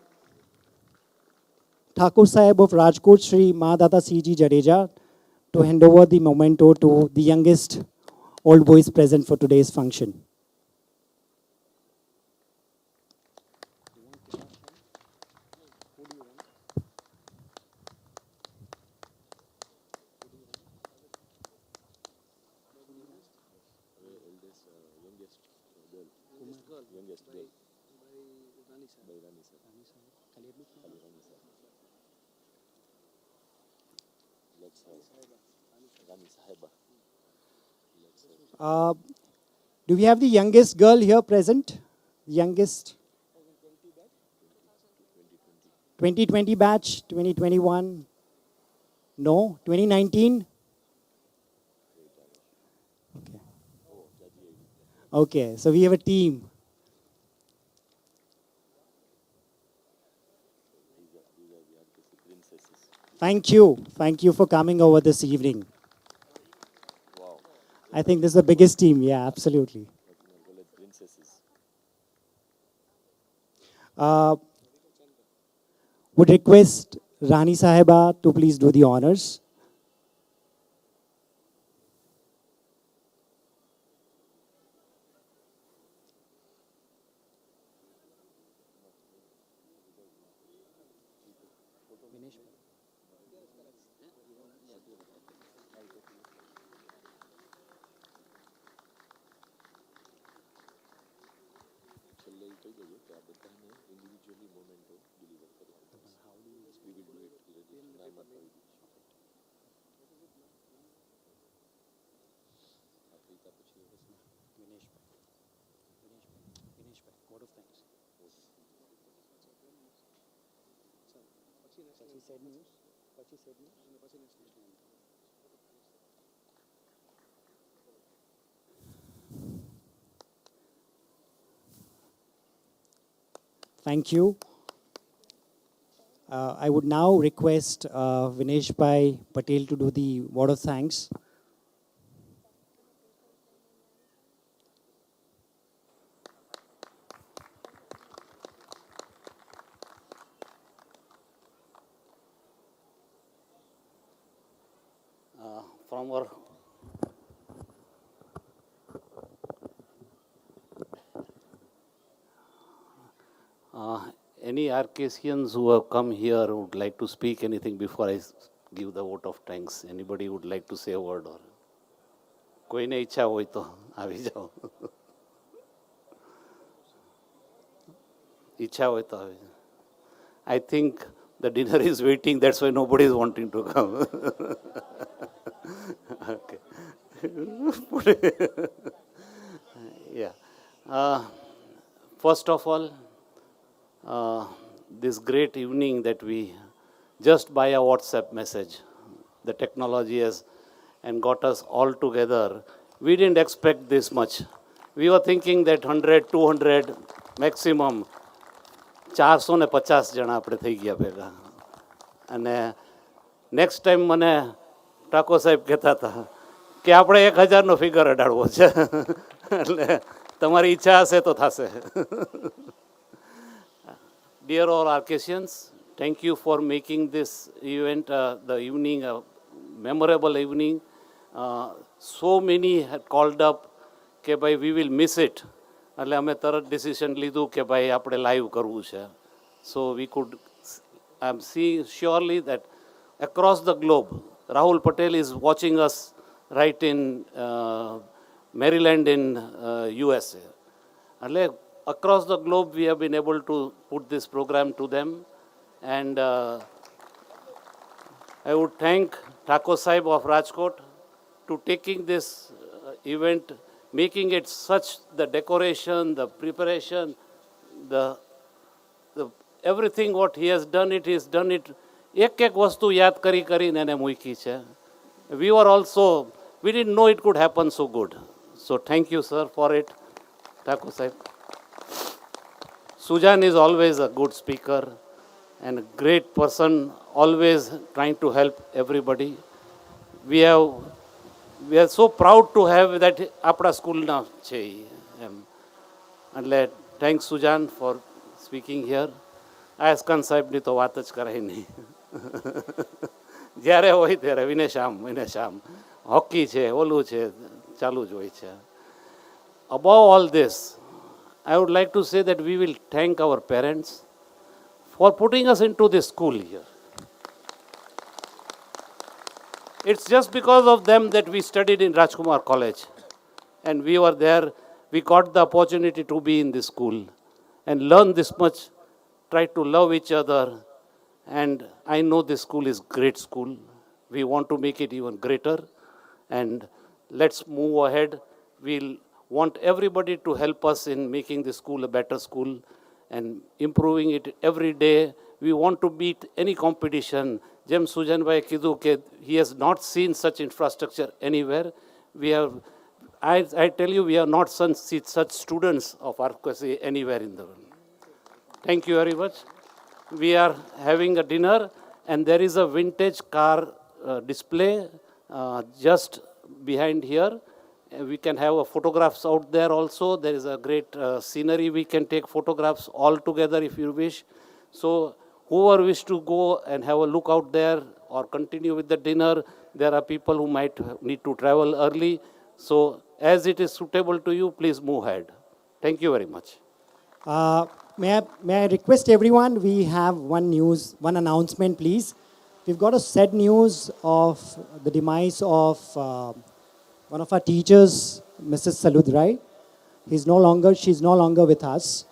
Sahib of Rajkot, Shri Mahadata C.G. Jadeja, to hand over the memento to the youngest old boys present for today's function. Uh, do we have the youngest girl here present? Youngest? 2020 batch, 2021? No, 2019? Okay. Okay, so we have a team. Thank you. Thank you for coming over this evening. Wow. I think this is the biggest team. Yeah, absolutely. Princesses. Would request Rani Sahiba to please do the honors. છેલ્લે એ કહી દેજો કે આ બધાને individually memento deliver કરે we will do it નામ અપાવી દઈશું આ પ્રીતા પછી Word of thanks. Thank you. I would now request Vinesh Bhai Patel to do the word of thanks. From our any Arcasians who have come here would like to speak anything before I give the vote of thanks? Anybody would like to say a word? Or કોઈને ઈચ્છા હોય તો આવી જાઓ. ઈચ્છા હોય તો આવી જાઓ. I think the dinner is waiting, that's why nobody is wanting to come. Okay. Yeah. First of all, this great evening that we, just by a WhatsApp message, the technology has and got us all together. We didn't expect this much. We were thinking that 100, 200 maximum. 450 જણા આપણે થઈ ગયા ભેગા. અને next time મને ટાકો સાહેબ કહેતા હતા કે આપણે 1000નો ફિગર અડાડવો છે. એટલે તમારી ઈચ્છા હશે તો થશે. Dear all Arcasians, thank you for making this event, the evening, a memorable evening. So many had called up કે ભાઈ we will miss it. એટલે અમે તરત ડિસિઝન લીધું કે ભાઈ આપણે લાઈવ કરવું છે. So we could, I'm seeing surely that across the globe, Rahul Patel is watching us right in Maryland in USA. એટલે across the globe we have been able to put this program to them. And I would thank Thakur Sahib of Rajkot to taking this event, making it such, the decoration, the preparation, the everything what he has done it, he's done it. એક વસ્તુ યાદ કરી કરીને એને મૂકી છે. We were also, we didn't know it could happen so good. So thank you, sir, for it. Thakur Sahib. Sujan is always a good speaker and a great person, always trying to help everybody. We are so proud to have that આપણા સ્કૂલના છે એમ. એટલે thanks સુજાન four speaking here. આયસ્કાન સાહેબની તો વાત જ કરાય નહીં. જ્યારે હોય ત્યારે વિનેશામ હોકી છે, ઓલું છે, ચાલુ જ હોય છે. Above all this, I would like to say that we will thank our parents for putting us into this school here. It's just because of them that we studied in Rajkumar College. And we were there, we got the opportunity to be in this school and learn this much, try to love each other. And I know this school is great school. We want to make it even greater. And let's move ahead. We'll want everybody to help us in making the school a better school and improving it every day. We want to beat any competition. Jem Sujanbhai Kidu ke he has not seen such infrastructure anywhere. We have, I tell you, we have not seen such students of RQC anywhere in the world. Thank you very much. We are having a dinner, and there is a vintage car display just behind here. We can have photographs out there also. There is a great scenery. We can take photographs all together if you wish. So whoever wish to go and have a look out there or continue with the dinner, there are people who might need to travel early. So as it is suitable to you, please move ahead. Thank you very much. May I request everyone, we have one announcement, please. We've got a sad news of the demise of one of our teachers, Mrs. Saludrai. She's no longer with us.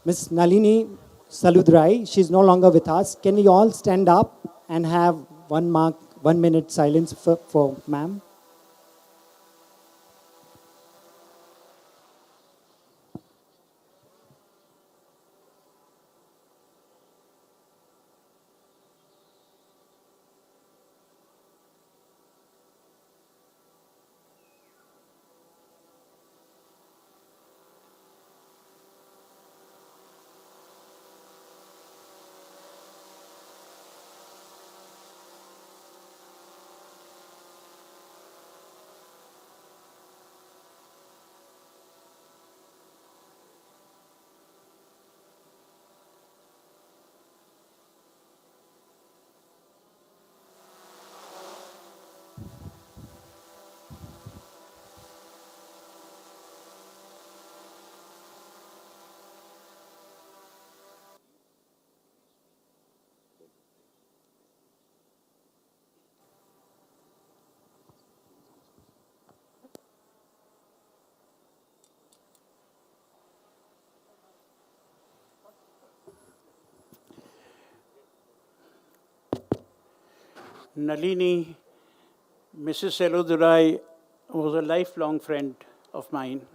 Miss Nalini Saludrai, she's no longer with us. Can we all stand up and have 1 minute silence for ma'am? Nalini, Mrs. Seludurai was a lifelong friend of mine.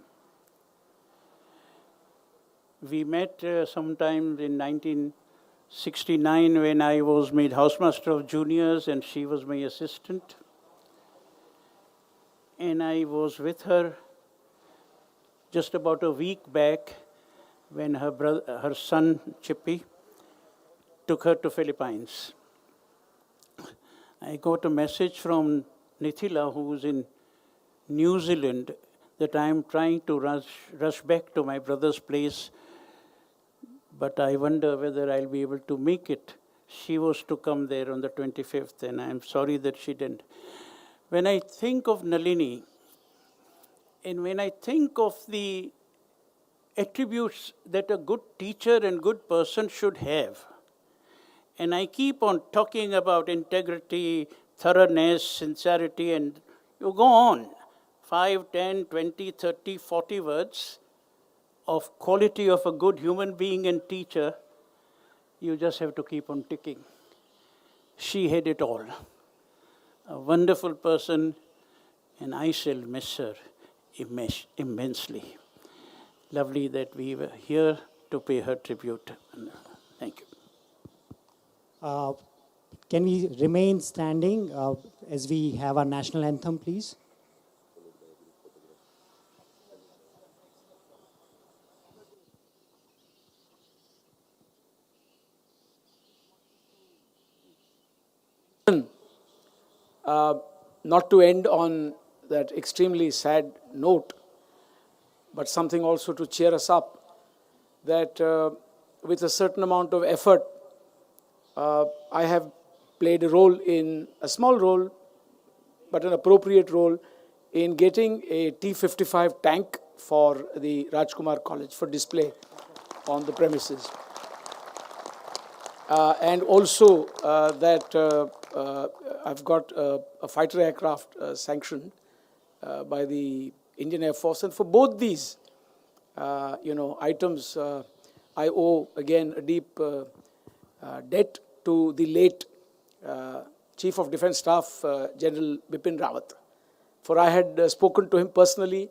We met sometime in 1969 when I was made housemaster of juniors and she was my assistant. And I was with her just about a week back when her son, Chippy, took her to Philippines. I got a message from Nithila, who's in New Zealand, that I am trying to rush back to my brother's place, but I wonder whether I'll be able to make it. She was to come there on the 25th, and I'm sorry that she didn't. When I think of Nalini, and when I think of the attributes that a good teacher and good person should have, and I keep on talking about integrity, thoroughness, sincerity, and you go on, 5, 10, 20, 30, 40 words of quality of a good human being and teacher, you just have to keep on ticking. She had it all. A wonderful person, and I shall miss her immensely. Lovely that we were here to pay her tribute. Thank you. Can we remain standing as we have our national anthem, please? Not to end on that extremely sad note, but something also to cheer us up, that with a certain amount of effort, I have played a small role, but an appropriate role in getting a T-55 tank for the Rajkumar College for display on the premises. And also that I've got a fighter aircraft sanctioned by the Indian Air Force. And for both these, items, I owe, again, a deep debt to the late Chief of Defence Staff, General Bipin Rawat, for I had spoken to him personally,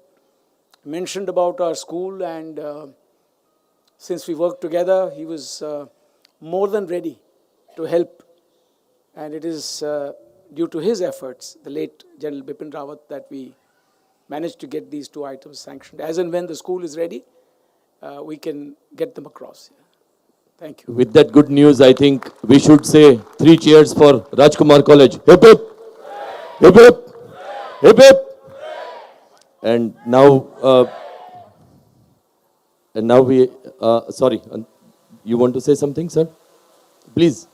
mentioned about our school, and since we worked together, he was more than ready to help. And it is due to his efforts, the late General Bipin Rawat, that we managed to get these 2 items sanctioned. As and when the school is ready, we can get them across. Thank you. With that good news, I think we should say 3 cheers for Rajkumar College. Hip hip! Hip hip! Hip hip! And now, we, sorry, you want to say something, sir? Please.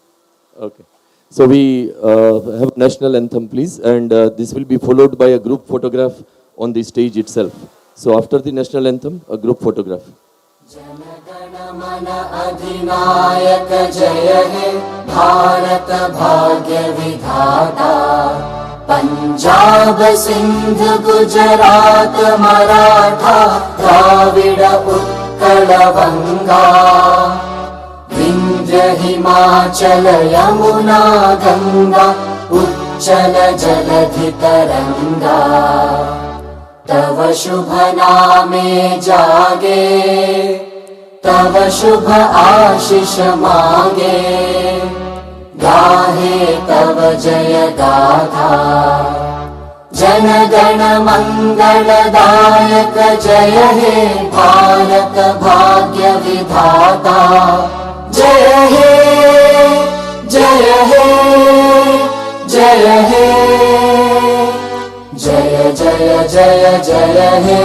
Okay. So we have national anthem, please, and this will be followed by a group photograph on the stage itself. So after the national anthem, a group photograph. जनगण अधिनायक जय हे भारत भाग्य विधाता पंजाब सिंध गुजरात मराठा द्राविड उत्कल बंगा विंध्य हिमाचल यमुना गंगा उच्चल जलधि तरंगा तव शुभ नामे जागे तव शुभ आशीष मांगे गाहे तव जय गाथा जन गण मंगलदायक जय हे भारत भाग्य विधाता जय हे जय हे जय हे जय जय जय जय हे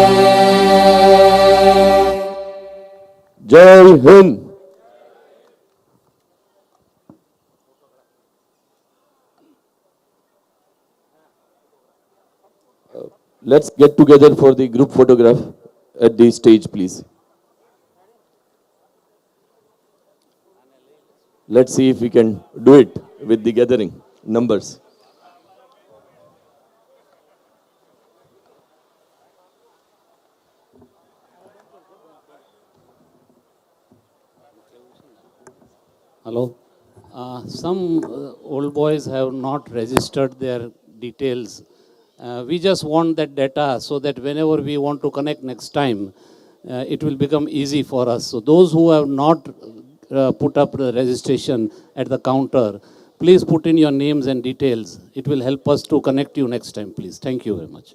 Jai Hind. Let's get together for the group photograph at the stage, please. Let's see if we can do it with the gathering numbers. Hello. Some old boys have not registered their details. We just want that data so that whenever we want to connect next time, it will become easy for us. So those who have not put up the registration at the counter, please put in your names and details. It will help us to connect you next time, please. Thank you very much.